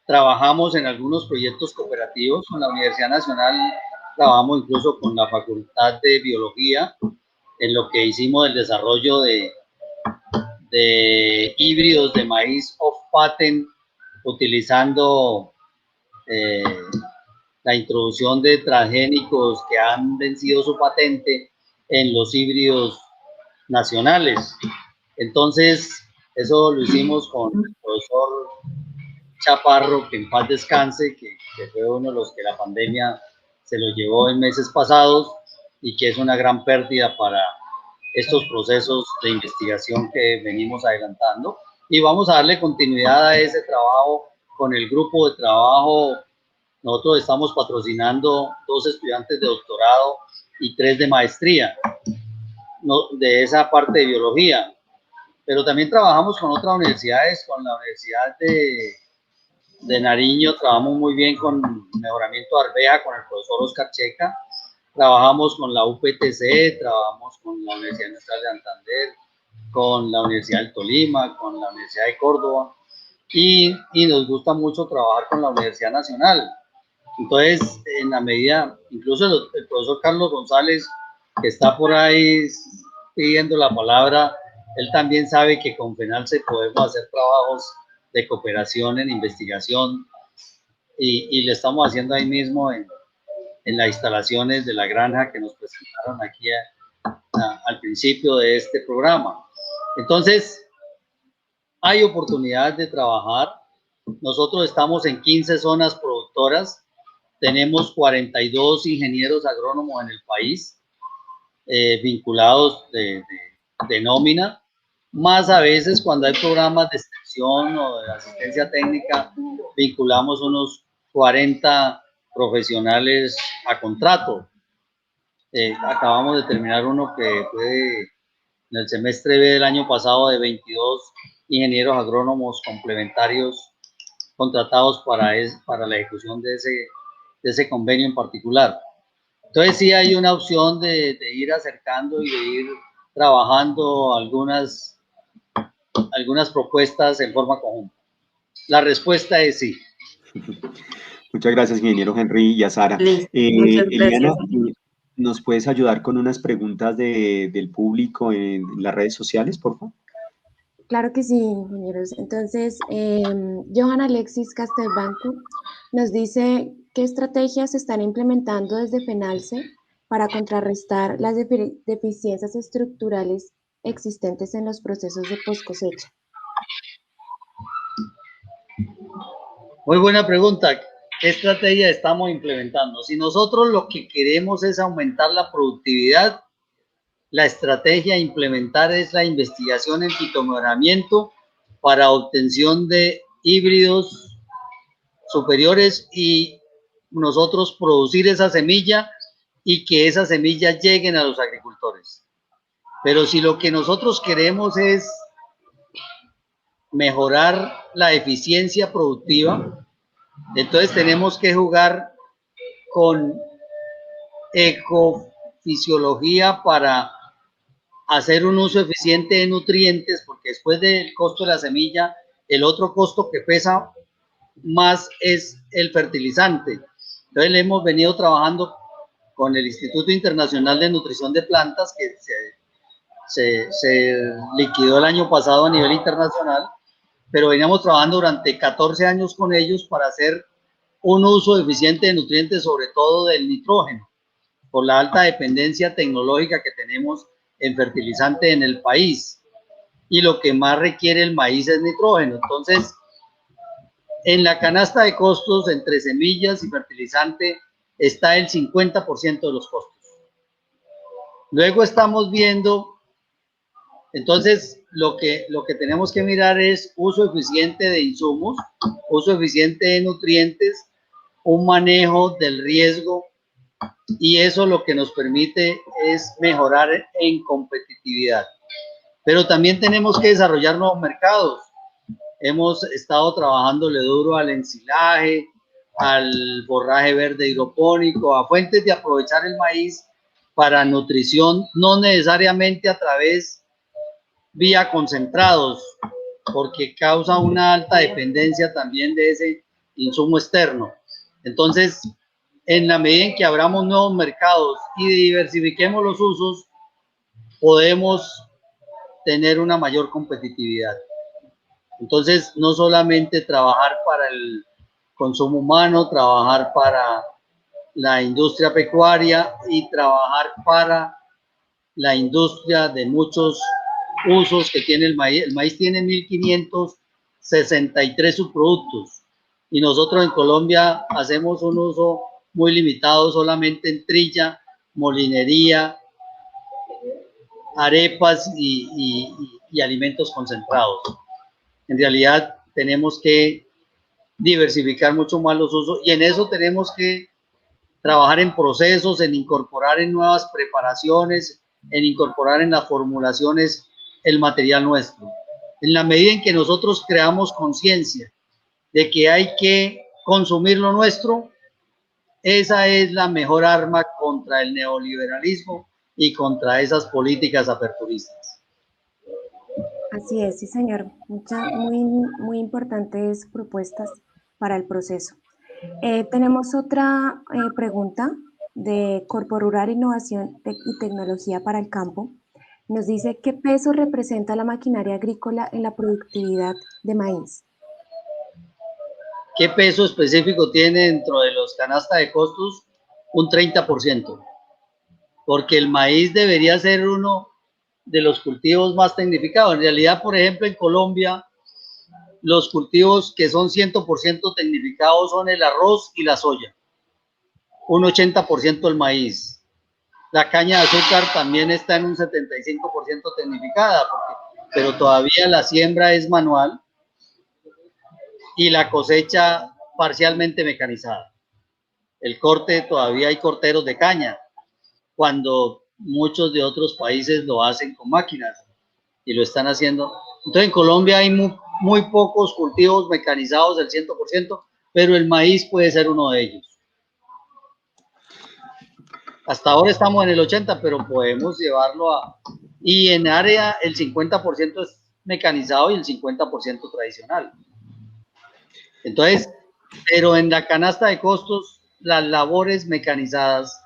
Trabajamos en algunos proyectos cooperativos con la Universidad Nacional, trabajamos incluso con la Facultad de Biología, en lo que hicimos el desarrollo de híbridos de maíz off-patent, utilizando la introducción de transgénicos que han vencido su patente en los híbridos nacionales. Entonces, eso lo hicimos con el profesor Chaparro, que en paz descanse, que fue uno de los que la pandemia se lo llevó en meses pasados y que es una gran pérdida para estos procesos de investigación que venimos adelantando. Y vamos a darle continuidad a ese trabajo con el grupo de trabajo. Nosotros estamos patrocinando 2 estudiantes de doctorado y 3 de maestría, de esa parte de biología. Pero también trabajamos con otras universidades, con la Universidad de Nariño, trabajamos muy bien con mejoramiento de arveja, con el profesor Oscar Checa, trabajamos con la UPTC, trabajamos con la Universidad Nacional de Santander, con la Universidad del Tolima, con la Universidad de Córdoba, y nos gusta mucho trabajar con la Universidad Nacional. Entonces, en la medida, incluso el profesor Carlos González, que está por ahí pidiendo la palabra, él también sabe que con FENALCE podemos hacer trabajos de cooperación en investigación y le estamos haciendo ahí mismo en las instalaciones de la granja que nos presentaron aquí al principio de este programa. Entonces, hay oportunidad de trabajar. Nosotros estamos en 15 zonas productoras, tenemos 42 ingenieros agrónomos en el país, vinculados de nómina, más a veces cuando hay programas de extensión o de asistencia técnica, vinculamos unos 40 profesionales a contrato. Acabamos de terminar uno que fue en el semestre B del año pasado de 22 ingenieros agrónomos complementarios contratados para la ejecución de ese convenio en particular. Entonces sí hay una opción de ir acercando y de ir trabajando algunas propuestas en forma conjunta. La respuesta es sí.
Muchas gracias, ingeniero Henry y a Sara.
Listo, muchas
Eliana,
gracias.
¿nos puedes ayudar con unas preguntas del público en las redes sociales, por favor?
Claro que sí, ingenieros. Entonces, Johan Alexis Castelbanco nos dice qué estrategias se están implementando desde FENALCE para contrarrestar las deficiencias estructurales existentes en los procesos de post cosecha.
Muy buena pregunta. ¿Qué estrategia estamos implementando? Si nosotros lo que queremos es aumentar la productividad, la estrategia a implementar es la investigación en fitomejoramiento para obtención de híbridos superiores y nosotros producir esa semilla y que esas semillas lleguen a los agricultores. Pero si lo que nosotros queremos es mejorar la eficiencia productiva, entonces tenemos que jugar con ecofisiología para hacer un uso eficiente de nutrientes, porque después del costo de la semilla, el otro costo que pesa más es el fertilizante. Entonces le hemos venido trabajando con el Instituto Internacional de Nutrición de Plantas, que se liquidó el año pasado a nivel internacional, pero veníamos trabajando durante 14 años con ellos para hacer un uso eficiente de nutrientes, sobre todo del nitrógeno, por la alta dependencia tecnológica que tenemos en fertilizante en el país. y lo que más requiere el maíz es nitrógeno. Entonces, en la canasta de costos entre semillas y fertilizante está el 50% de los costos. Luego estamos viendo, entonces, lo que tenemos que mirar es uso eficiente de insumos, uso eficiente de nutrientes, un manejo del riesgo, y eso lo que nos permite es mejorar en competitividad. Pero también tenemos que desarrollar nuevos mercados. Hemos estado trabajándole duro al ensilaje, al forraje verde hidropónico, a fuentes de aprovechar el maíz para nutrición, no necesariamente a través vía concentrados, porque causa una alta dependencia también de ese insumo externo. Entonces, en la medida en que abramos nuevos mercados y diversifiquemos los usos, podemos tener una mayor competitividad. Entonces, no solamente trabajar para el consumo humano, trabajar para la industria pecuaria y trabajar para la industria de muchos usos que tiene el maíz. El maíz tiene 1563 subproductos y nosotros en Colombia hacemos un uso muy limitado solamente en trilla, molinería, arepas y alimentos concentrados. En realidad tenemos que diversificar mucho más los usos y en eso tenemos que trabajar en procesos, en incorporar en nuevas preparaciones, en incorporar en las formulaciones el material nuestro. En la medida en que nosotros creamos conciencia de que hay que consumir lo nuestro, esa es la mejor arma contra el neoliberalismo y contra esas políticas aperturistas.
Así es, sí, señor. Muy importantes propuestas para el proceso. Tenemos otra pregunta de Corpo Rural, Innovación y Tecnología para el Campo. Nos dice, ¿qué peso representa la maquinaria agrícola en la productividad de maíz?
¿Qué peso específico tiene dentro de los canastas de costos? Un 30%, porque el maíz debería ser uno de los cultivos más tecnificados. En realidad, por ejemplo, en Colombia, los cultivos que son 100% tecnificados son el arroz y la soya, un 80% el maíz. La caña de azúcar también está en un 75% tecnificada, pero todavía la siembra es manual y la cosecha parcialmente mecanizada. El corte, todavía hay corteros de caña, cuando muchos de otros países lo hacen con máquinas y lo están haciendo. Entonces en Colombia hay muy pocos cultivos mecanizados del 100%, pero el maíz puede ser uno de ellos. Hasta ahora estamos en el 80%, pero podemos llevarlo a... Y en área el 50% es mecanizado y el 50% tradicional. Entonces, pero en la canasta de costos, las labores mecanizadas,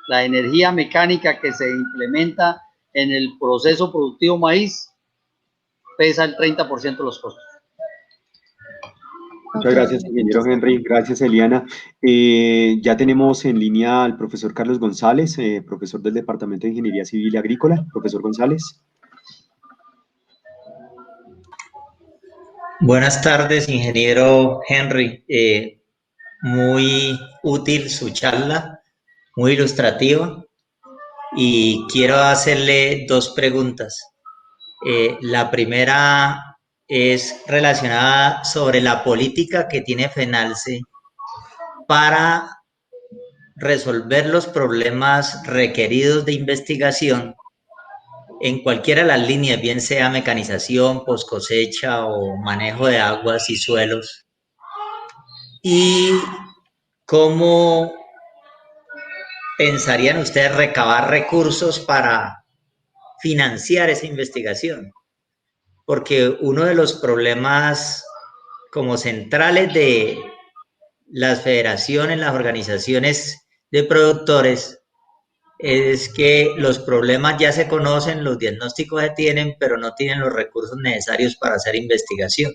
la energía mecánica que se implementa en el proceso productivo maíz, pesa el 30% de los costos.
Muchas gracias, ingeniero Henry. Gracias, Eliana. Ya tenemos en línea al profesor Carlos González, profesor del Departamento de Ingeniería Civil y Agrícola. Profesor González.
Buenas tardes, ingeniero Henry. Muy útil su charla, muy ilustrativa. Y quiero hacerle dos preguntas. La primera es relacionada sobre la política que tiene FENALCE para resolver los problemas requeridos de investigación en cualquiera de las líneas, bien sea mecanización, post cosecha o manejo de aguas y suelos. Y cómo pensarían ustedes recabar recursos para financiar esa investigación, porque uno de los problemas como centrales de las federaciones, las organizaciones de productores, es que los problemas ya se conocen, los diagnósticos se tienen, pero no tienen los recursos necesarios para hacer investigación.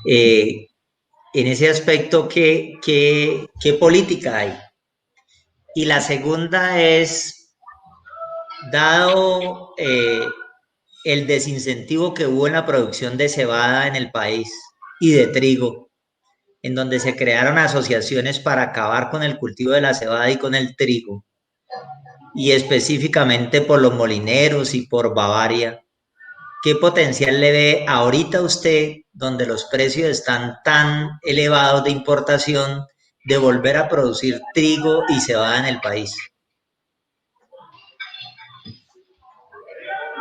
En ese aspecto, ¿qué política hay? Y la segunda es, dado el desincentivo que hubo en la producción de cebada en el país y de trigo, en donde se crearon asociaciones para acabar con el cultivo de la cebada y con el trigo, y específicamente por los molineros y por Bavaria. ¿Qué potencial le ve ahorita usted, donde los precios están tan elevados de importación, de volver a producir trigo y cebada en el país?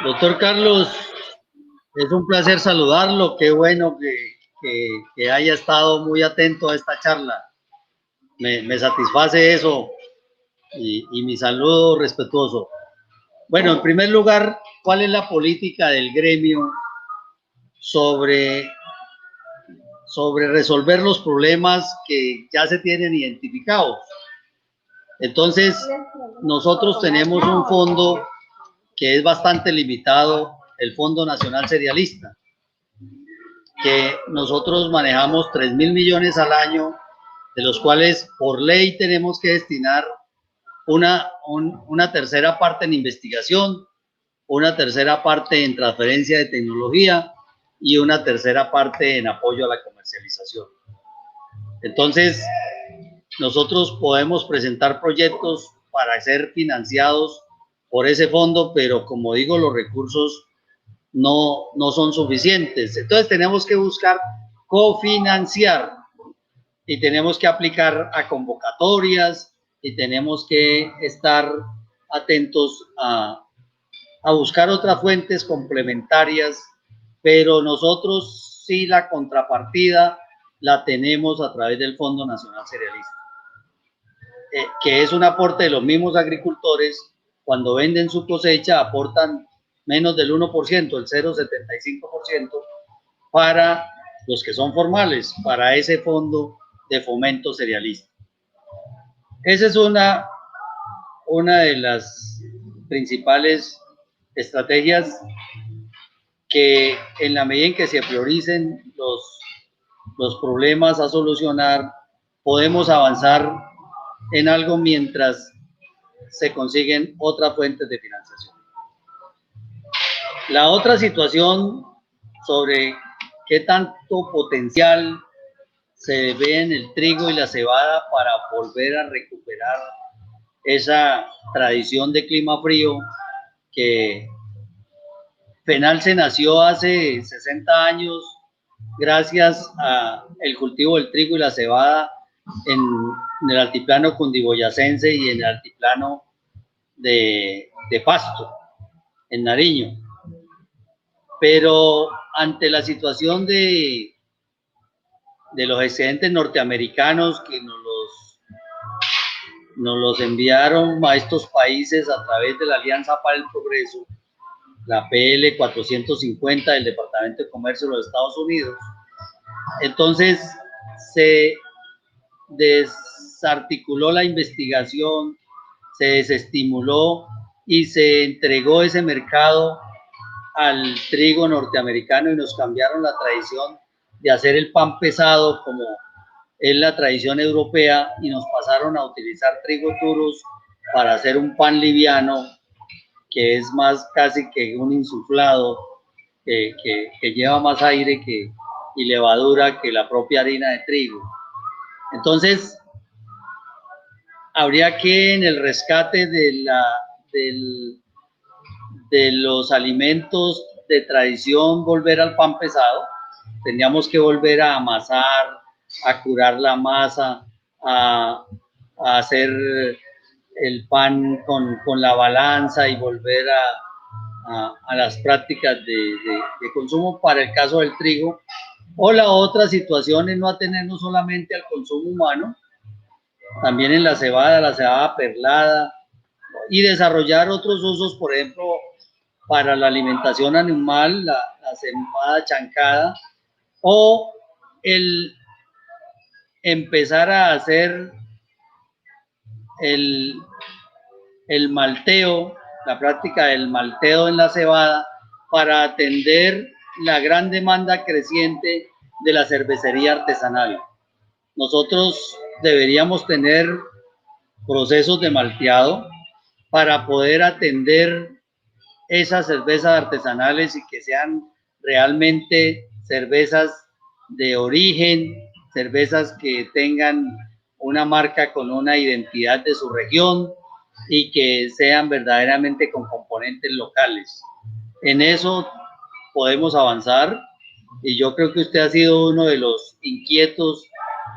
Doctor Carlos, es un placer saludarlo. Qué bueno que haya estado muy atento a esta charla. Me satisface eso y mi saludo respetuoso. Bueno, en primer lugar, ¿cuál es la política del gremio sobre resolver los problemas que ya se tienen identificados? Entonces, nosotros tenemos un fondo que es bastante limitado, el Fondo Nacional Cerealista, que nosotros manejamos 3.000 millones al año, de los cuales por ley tenemos que destinar una tercera parte en investigación, una tercera parte en transferencia de tecnología y una tercera parte en apoyo a la comercialización. Entonces, nosotros podemos presentar proyectos para ser financiados por ese fondo, pero como digo, los recursos no son suficientes. Entonces tenemos que buscar cofinanciar y tenemos que aplicar a convocatorias y tenemos que estar atentos a buscar otras fuentes complementarias, pero nosotros sí la contrapartida la tenemos a través del Fondo Nacional Cerealista, que es un aporte de los mismos agricultores. Cuando venden su cosecha aportan menos del 1%, el 0,75% para los que son formales, para ese fondo de fomento cerealista. Esa es una de las principales estrategias que, en la medida en que se prioricen los problemas a solucionar, podemos avanzar en algo mientras se consiguen otras fuentes de financiación. La otra situación sobre qué tanto potencial se ve en el trigo y la cebada para volver a recuperar esa tradición de clima frío que Fenalce nació hace 60 años gracias al cultivo del trigo y la cebada en el altiplano cundiboyacense y en el altiplano de Pasto, en Nariño. Pero ante la situación de los excedentes norteamericanos que nos los enviaron a estos países a través de la Alianza para el Progreso, la PL 450 del Departamento de Comercio de los Estados Unidos, entonces se desarticuló la investigación, se desestimuló y se entregó ese mercado al trigo norteamericano y nos cambiaron la tradición de hacer el pan pesado como es la tradición europea y nos pasaron a utilizar trigo duros para hacer un pan liviano que es más casi que un insuflado, que lleva más aire y levadura que la propia harina de trigo. Entonces, habría que en el rescate de los alimentos de tradición volver al pan pesado. Tendríamos que volver a amasar, a curar la masa, a hacer el pan con la balanza y volver a las prácticas de consumo para el caso del trigo. O la otra situación es no atenernos solamente al consumo humano, también en la cebada perlada, y desarrollar otros usos, por ejemplo, para la alimentación animal, la cebada chancada, o el empezar a hacer el malteo, la práctica del malteo en la cebada para atender la gran demanda creciente de la cervecería artesanal. Nosotros deberíamos tener procesos de malteado para poder atender esas cervezas artesanales y que sean realmente cervezas de origen, cervezas que tengan una marca con una identidad de su región y que sean verdaderamente con componentes locales. En eso podemos avanzar y yo creo que usted ha sido uno de los inquietos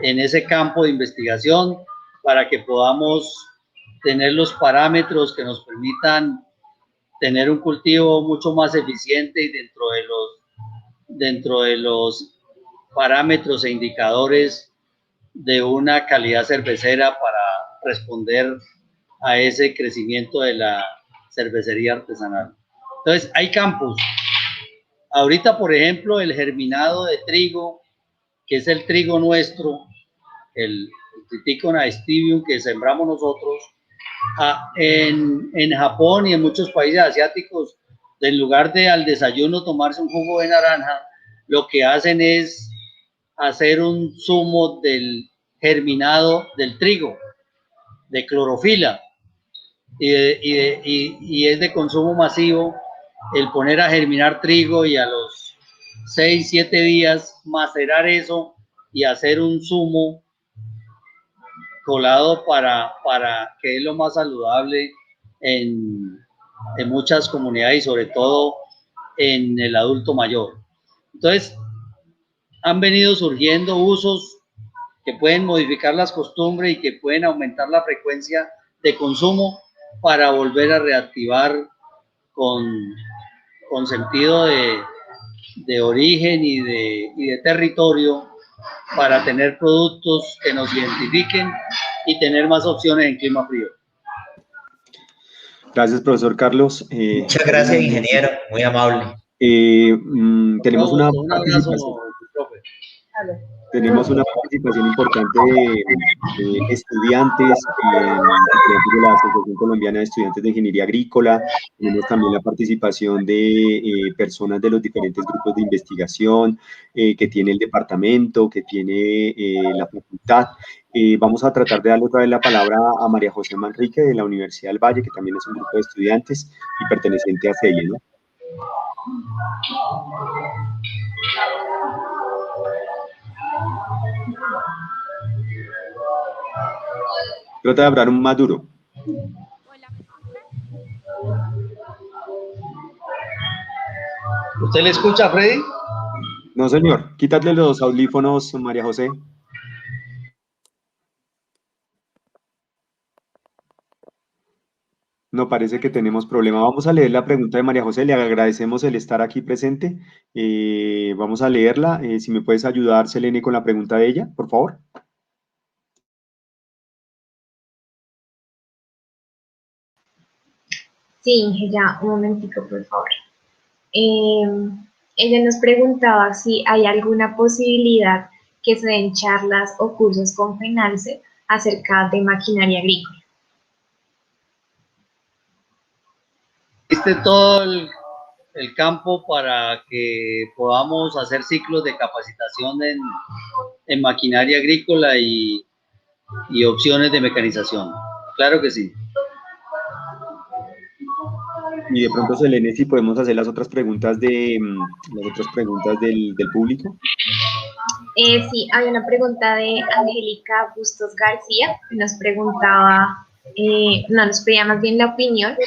en ese campo de investigación para que podamos tener los parámetros que nos permitan tener un cultivo mucho más eficiente y dentro de los parámetros e indicadores de una calidad cervecera para responder a ese crecimiento de la cervecería artesanal. Entonces, hay campos. Ahorita, por ejemplo, el germinado de trigo, que es el trigo nuestro, el Triticum aestivium que sembramos nosotros, en Japón y en muchos países asiáticos, en lugar de al desayuno tomarse un jugo de naranja, lo que hacen es hacer un zumo del germinado del trigo, de clorofila, y es de consumo masivo el poner a germinar trigo y a los 6, 7 días macerar eso y hacer un zumo colado para que es lo más saludable en muchas comunidades y sobre todo en el adulto mayor. Entonces, han venido surgiendo usos que pueden modificar las costumbres y que pueden aumentar la frecuencia de consumo para volver a reactivar con sentido de origen y de territorio para tener productos que nos identifiquen y tener más opciones en clima frío.
Gracias, profesor Carlos.
Muchas gracias, ingeniero, muy amable.
Tenemos una
un abrazo, profe.
Tenemos una participación importante de estudiantes de la Asociación Colombiana de Estudiantes de Ingeniería Agrícola. Tenemos también la participación de personas de los diferentes grupos de investigación que tiene el departamento, que tiene la facultad. Vamos a tratar de darle otra vez la palabra a María José Manrique de la Universidad del Valle, que también es un grupo de estudiantes y perteneciente a CEIE, ¿no? Trata de hablar un más duro.
¿Usted le escucha, Freddy?
No, señor. Quítale los audífonos, María José. No, parece que tenemos problema. Vamos a leer la pregunta de María José. Le agradecemos el estar aquí presente. Vamos a leerla. Si me puedes ayudar, Selene, con la pregunta de ella, por favor.
Sí, ya, un momentico, por favor. Ella nos preguntaba si hay alguna posibilidad que se den charlas o cursos con FENALCE acerca de maquinaria agrícola.
Existe todo el campo para que podamos hacer ciclos de capacitación en maquinaria agrícola y opciones de mecanización. Claro que sí.
Y de pronto, Selene, si podemos hacer las otras preguntas del público.
Sí, hay una pregunta de Angélica Bustos García, que nos preguntaba, nos pedía más bien la opinión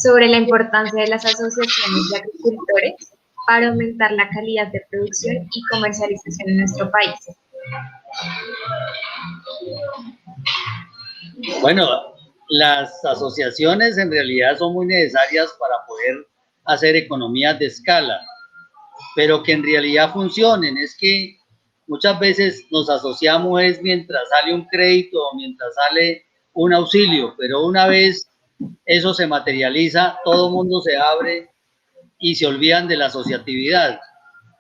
sobre la importancia de las asociaciones de agricultores para aumentar la calidad de producción y comercialización en nuestro país.
Bueno, las asociaciones en realidad son muy necesarias para poder hacer economías de escala, pero que en realidad funcionen. Es que muchas veces nos asociamos es mientras sale un crédito o mientras sale un auxilio, pero una vez eso se materializa, todo el mundo se abre y se olvidan de la asociatividad.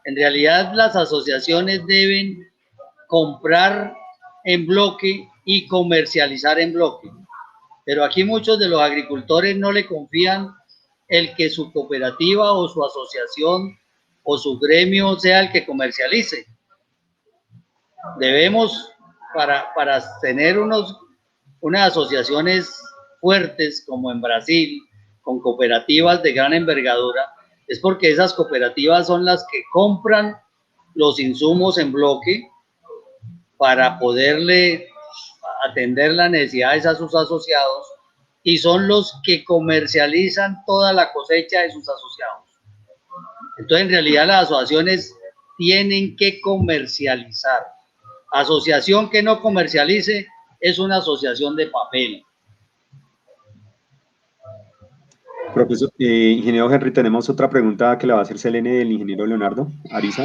En realidad las asociaciones deben comprar en bloque y comercializar en bloque. Pero aquí muchos de los agricultores no le confían el que su cooperativa o su asociación o su gremio sea el que comercialice. Debemos, para tener unas asociaciones fuertes como en Brasil, con cooperativas de gran envergadura, es porque esas cooperativas son las que compran los insumos en bloque para poderle atender las necesidades a sus asociados y son los que comercializan toda la cosecha de sus asociados. Entonces, en realidad, las asociaciones tienen que comercializar. Asociación que no comercialice es una asociación de papel.
Profesor, ingeniero Henry, tenemos otra pregunta que le va a hacer Selene del ingeniero Leonardo Ariza.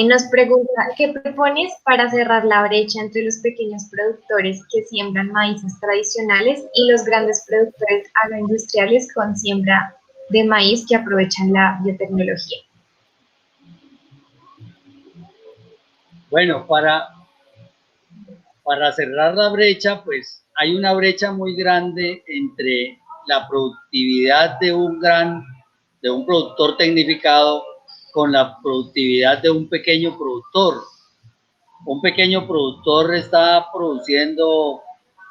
Nos pregunta, ¿qué propones para cerrar la brecha entre los pequeños productores que siembran maíces tradicionales y los grandes productores agroindustriales con siembra de maíz que aprovechan la biotecnología?
Bueno, para cerrar la brecha, pues hay una brecha muy grande entre la productividad de un productor tecnificado con la productividad de un pequeño productor. Un pequeño productor está produciendo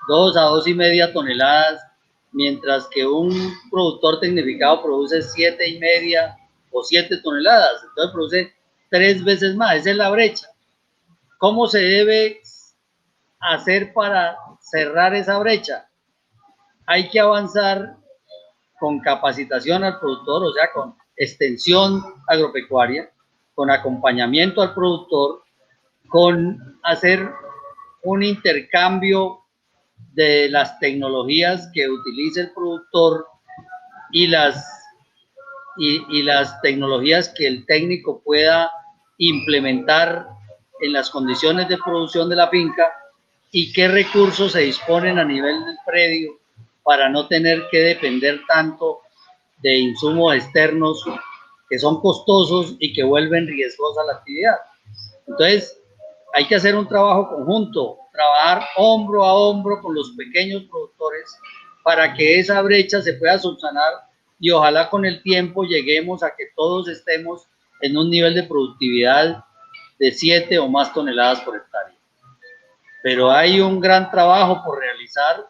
2 a 2,5 toneladas, mientras que un productor tecnificado produce 7,5 o 7 toneladas. Entonces produce 3 veces más. Esa es la brecha. ¿Cómo se debe hacer para cerrar esa brecha? Hay que avanzar con capacitación al productor, o sea, con extensión agropecuaria, con acompañamiento al productor, con hacer un intercambio de las tecnologías que utiliza el productor y las tecnologías que el técnico pueda implementar en las condiciones de producción de la finca y qué recursos se disponen a nivel del predio para no tener que depender tanto de insumos externos que son costosos y que vuelven riesgosa la actividad. Entonces, hay que hacer un trabajo conjunto, trabajar hombro a hombro con los pequeños productores para que esa brecha se pueda subsanar y ojalá con el tiempo lleguemos a que todos estemos en un nivel de productividad de 7 o más toneladas por hectárea. Pero hay un gran trabajo por realizar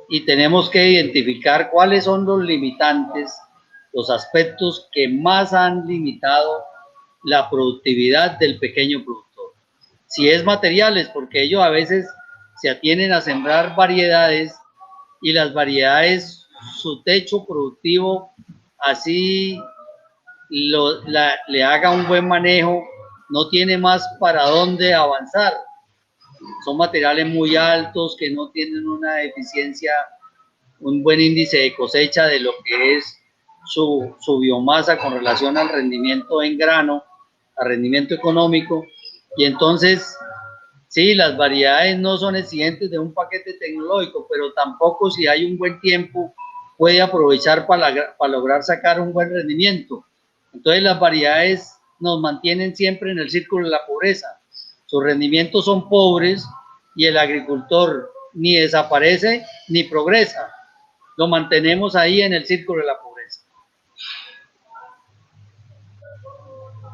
y tenemos que identificar cuáles son los limitantes, los aspectos que más han limitado la productividad del pequeño productor. Si es materiales, porque ellos a veces se atienen a sembrar variedades y las variedades, su techo productivo, así le haga un buen manejo, no tiene más para dónde avanzar. Son materiales muy altos que no tienen una eficiencia, un buen índice de cosecha de lo que es su biomasa con relación al rendimiento en grano, al rendimiento económico. Y entonces, sí, las variedades no son exigentes de un paquete tecnológico, pero tampoco si hay un buen tiempo puede aprovechar para lograr sacar un buen rendimiento. Entonces las variedades nos mantienen siempre en el círculo de la pobreza. Sus rendimientos son pobres y el agricultor ni desaparece ni progresa. Lo mantenemos ahí en el círculo de la pobreza.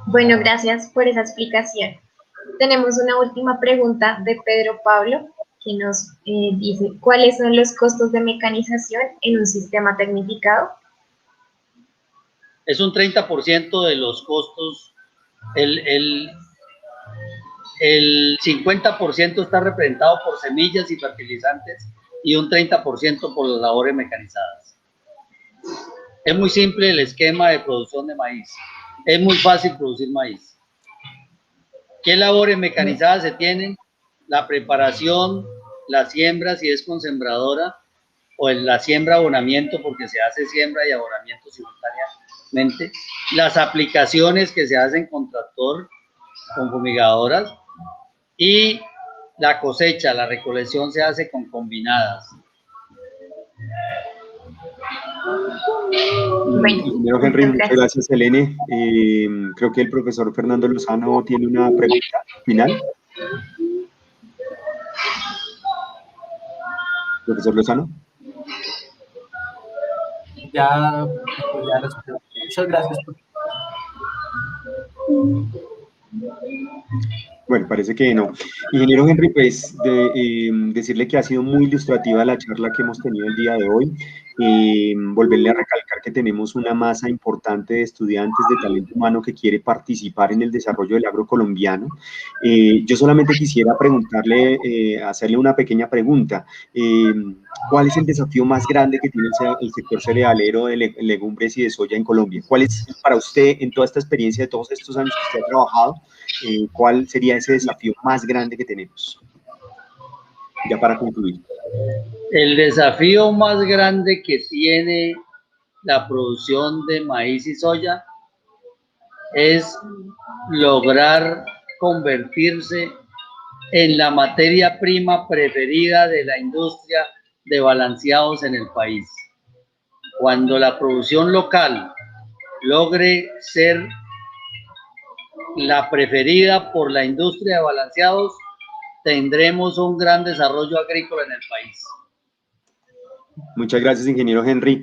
Bueno, gracias por esa explicación. Tenemos una última pregunta de Pedro Pablo que nos dice, ¿cuáles son los costos de mecanización en un sistema tecnificado?
Es un 30% de los costos. El 50% está representado por semillas y fertilizantes y un 30% por las labores mecanizadas. Es muy simple el esquema de producción de maíz. Es muy fácil producir maíz. ¿Qué labores mecanizadas se tienen? La preparación, la siembra si es con sembradora o la siembra abonamiento porque se hace siembra y abonamiento simultáneamente. Las aplicaciones que se hacen con tractor, con fumigadoras y la cosecha, la recolección se hace con combinadas.
Ingeniero Henry, muchas gracias, Selene. Creo que el profesor Fernando Lozano tiene una pregunta final. Profesor Lozano.
Ya muchas gracias.
Bueno, parece que no. Ingeniero Henry, pues decirle que ha sido muy ilustrativa la charla que hemos tenido el día de hoy. Volverle a recalcar que tenemos una masa importante de estudiantes de talento humano que quiere participar en el desarrollo del agro colombiano. Yo solamente quisiera preguntarle, hacerle una pequeña pregunta. ¿Cuál es el desafío más grande que tiene el sector cerealero de legumbres y de soya en Colombia? ¿Cuál es para usted, en toda esta experiencia de todos estos años que usted ha trabajado, cuál sería ese desafío más grande que tenemos? Ya para concluir.
El desafío más grande que tiene la producción de maíz y soya es lograr convertirse en la materia prima preferida de la industria de balanceados en el país. Cuando la producción local logre ser la preferida por la industria de balanceados, tendremos un gran desarrollo agrícola en el país.
Muchas gracias, ingeniero Henry.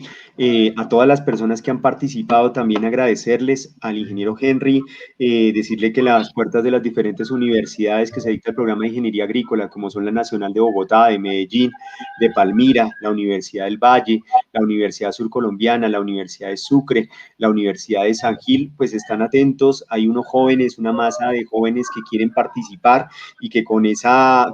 A todas las personas que han participado, también agradecerles al ingeniero Henry, decirle que las puertas de las diferentes universidades que se dicta el programa de ingeniería agrícola, como son la Nacional de Bogotá, de Medellín, de Palmira, la Universidad del Valle, la Universidad Surcolombiana, la Universidad de Sucre, la Universidad de San Gil, pues están atentos. Hay unos jóvenes, una masa de jóvenes que quieren participar y que con esta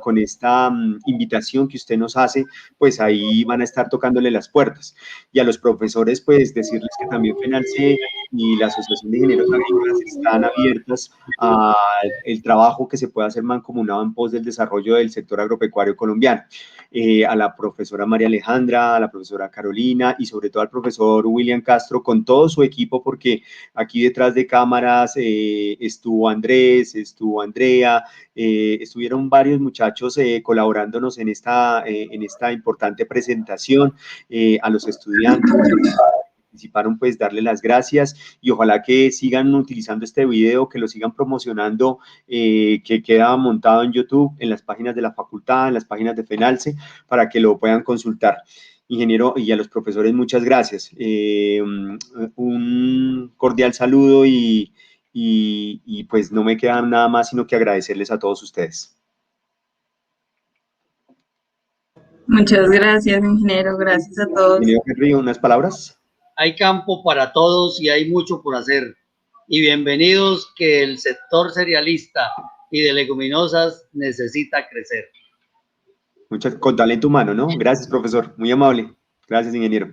invitación que usted nos hace, pues ahí van a estar tocándole las puertas. Y a los profesores, pues decirles que también FENALCE y la Asociación de Ingenieros Agrícolas están abiertas al trabajo que se pueda hacer mancomunado en pos del desarrollo del sector agropecuario colombiano. A la profesora María Alejandra, a la profesora Carolina y sobre todo al profesor William Castro con todo su equipo, porque aquí detrás de cámaras estuvo Andrés, estuvo Andrea, estuvieron varios muchachos colaborándonos en esta importante presentación. A los estudiantes que participaron, pues darle las gracias y ojalá que sigan utilizando este video, que lo sigan promocionando, que queda montado en YouTube, en las páginas de la facultad, en las páginas de FENALCE, para que lo puedan consultar. Ingeniero, y a los profesores, muchas gracias. Un cordial saludo y pues no me queda nada más sino que agradecerles a todos ustedes.
Muchas gracias, ingeniero. Gracias a todos.
Ingeniero Henry, ¿unas palabras?
Hay campo para todos y hay mucho por hacer. Y bienvenidos, que el sector cerealista y de leguminosas necesita crecer.
Con talento humano, ¿no? Gracias, profesor. Muy amable. Gracias, ingeniero.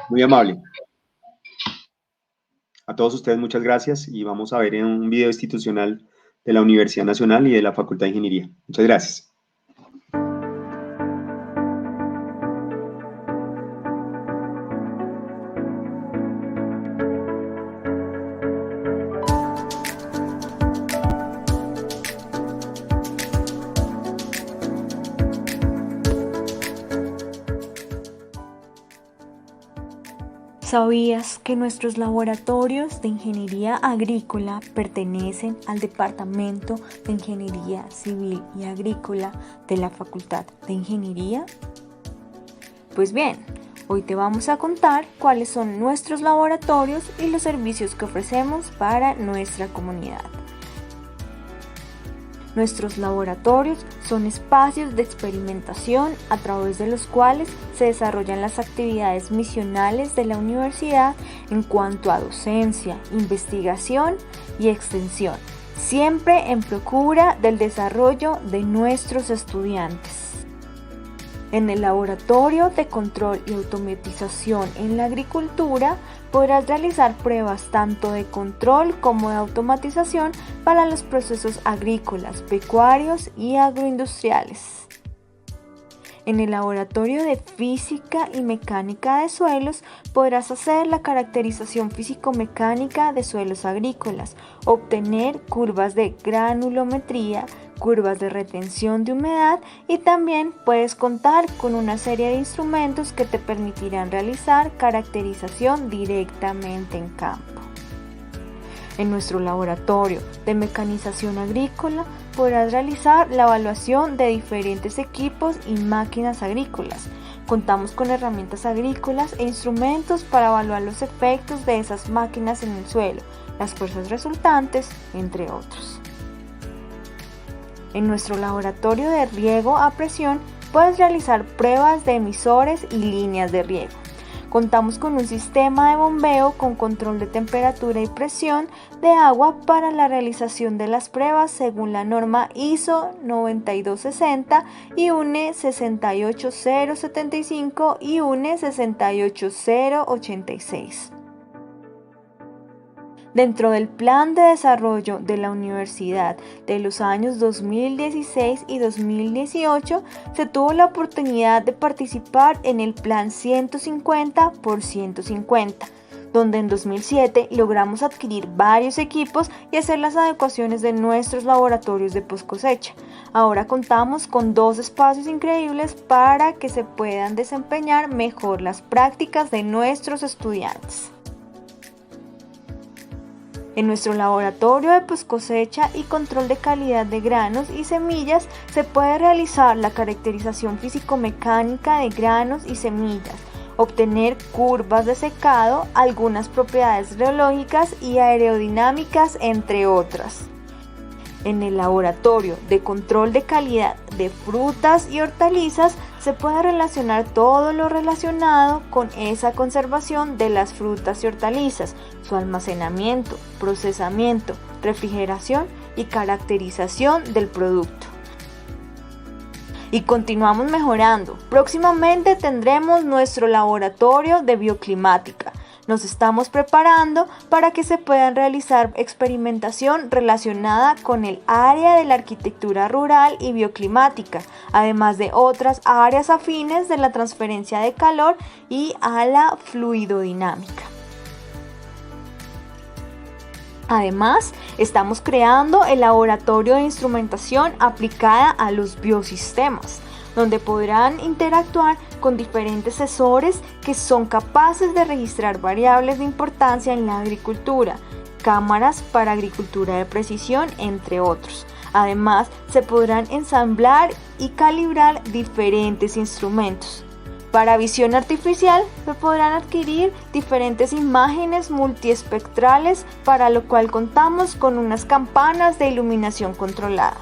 Muy amable. A todos ustedes, muchas gracias. Y vamos a ver en un video institucional de la Universidad Nacional y de la Facultad de Ingeniería. Muchas gracias.
¿Sabías que nuestros laboratorios de ingeniería agrícola pertenecen al Departamento de Ingeniería Civil y Agrícola de la Facultad de Ingeniería? Pues bien, hoy te vamos a contar cuáles son nuestros laboratorios y los servicios que ofrecemos para nuestra comunidad. Nuestros laboratorios son espacios de experimentación a través de los cuales se desarrollan las actividades misionales de la universidad en cuanto a docencia, investigación y extensión, siempre en procura del desarrollo de nuestros estudiantes. En el Laboratorio de Control y Automatización en la Agricultura podrás realizar pruebas tanto de control como de automatización para los procesos agrícolas, pecuarios y agroindustriales. En el Laboratorio de Física y Mecánica de Suelos podrás hacer la caracterización físico-mecánica de suelos agrícolas, obtener curvas de granulometría, curvas de retención de humedad y también puedes contar con una serie de instrumentos que te permitirán realizar caracterización directamente en campo. En nuestro laboratorio de mecanización agrícola podrás realizar la evaluación de diferentes equipos y máquinas agrícolas. Contamos con herramientas agrícolas e instrumentos para evaluar los efectos de esas máquinas en el suelo, las fuerzas resultantes, entre otros. En nuestro laboratorio de riego a presión puedes realizar pruebas de emisores y líneas de riego. Contamos con un sistema de bombeo con control de temperatura y presión de agua para la realización de las pruebas según la norma ISO 9260 y UNE 68075 y UNE 68086. Dentro del Plan de Desarrollo de la Universidad de los años 2016 y 2018, se tuvo la oportunidad de participar en el Plan 150 por 150, donde en 2007 logramos adquirir varios equipos y hacer las adecuaciones de nuestros laboratorios de poscosecha. Ahora contamos con 2 espacios increíbles para que se puedan desempeñar mejor las prácticas de nuestros estudiantes. En nuestro laboratorio de poscosecha y control de calidad de granos y semillas se puede realizar la caracterización físico-mecánica de granos y semillas, obtener curvas de secado, algunas propiedades reológicas y aerodinámicas, entre otras. En el laboratorio de control de calidad de frutas y hortalizas se puede relacionar todo lo relacionado con esa conservación de las frutas y hortalizas, su almacenamiento, procesamiento, refrigeración y caracterización del producto. Y continuamos mejorando. Próximamente tendremos nuestro laboratorio de bioclimática. Nos estamos preparando para que se puedan realizar experimentación relacionada con el área de la arquitectura rural y bioclimática, además de otras áreas afines de la transferencia de calor y a la fluidodinámica. Además, estamos creando el laboratorio de instrumentación aplicada a los biosistemas, donde podrán interactuar con diferentes sensores que son capaces de registrar variables de importancia en la agricultura, cámaras para agricultura de precisión, entre otros. Además, se podrán ensamblar y calibrar diferentes instrumentos. Para visión artificial, se podrán adquirir diferentes imágenes multiespectrales, para lo cual contamos con unas campanas de iluminación controlada.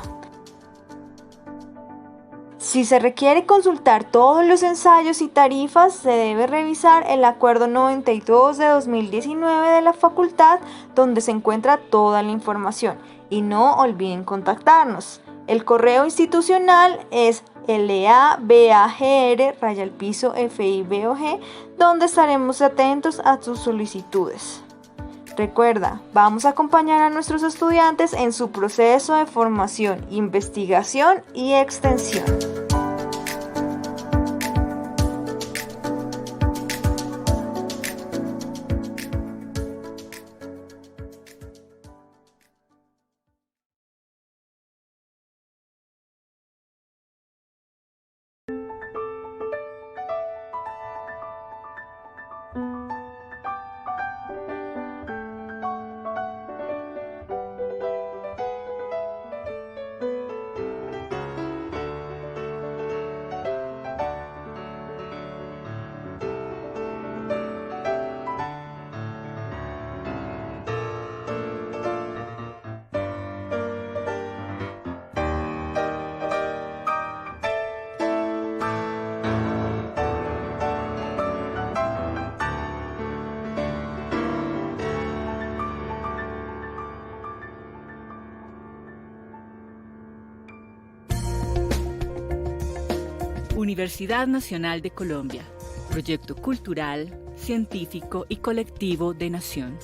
Si se requiere consultar todos los ensayos y tarifas, se debe revisar el Acuerdo 92 de 2019 de la Facultad, donde se encuentra toda la información. Y no olviden contactarnos. El correo institucional es labagr_FIBOG, donde estaremos atentos a sus solicitudes. Recuerda, vamos a acompañar a nuestros estudiantes en su proceso de formación, investigación y extensión.
Universidad Nacional de Colombia, proyecto cultural, científico y colectivo de nación.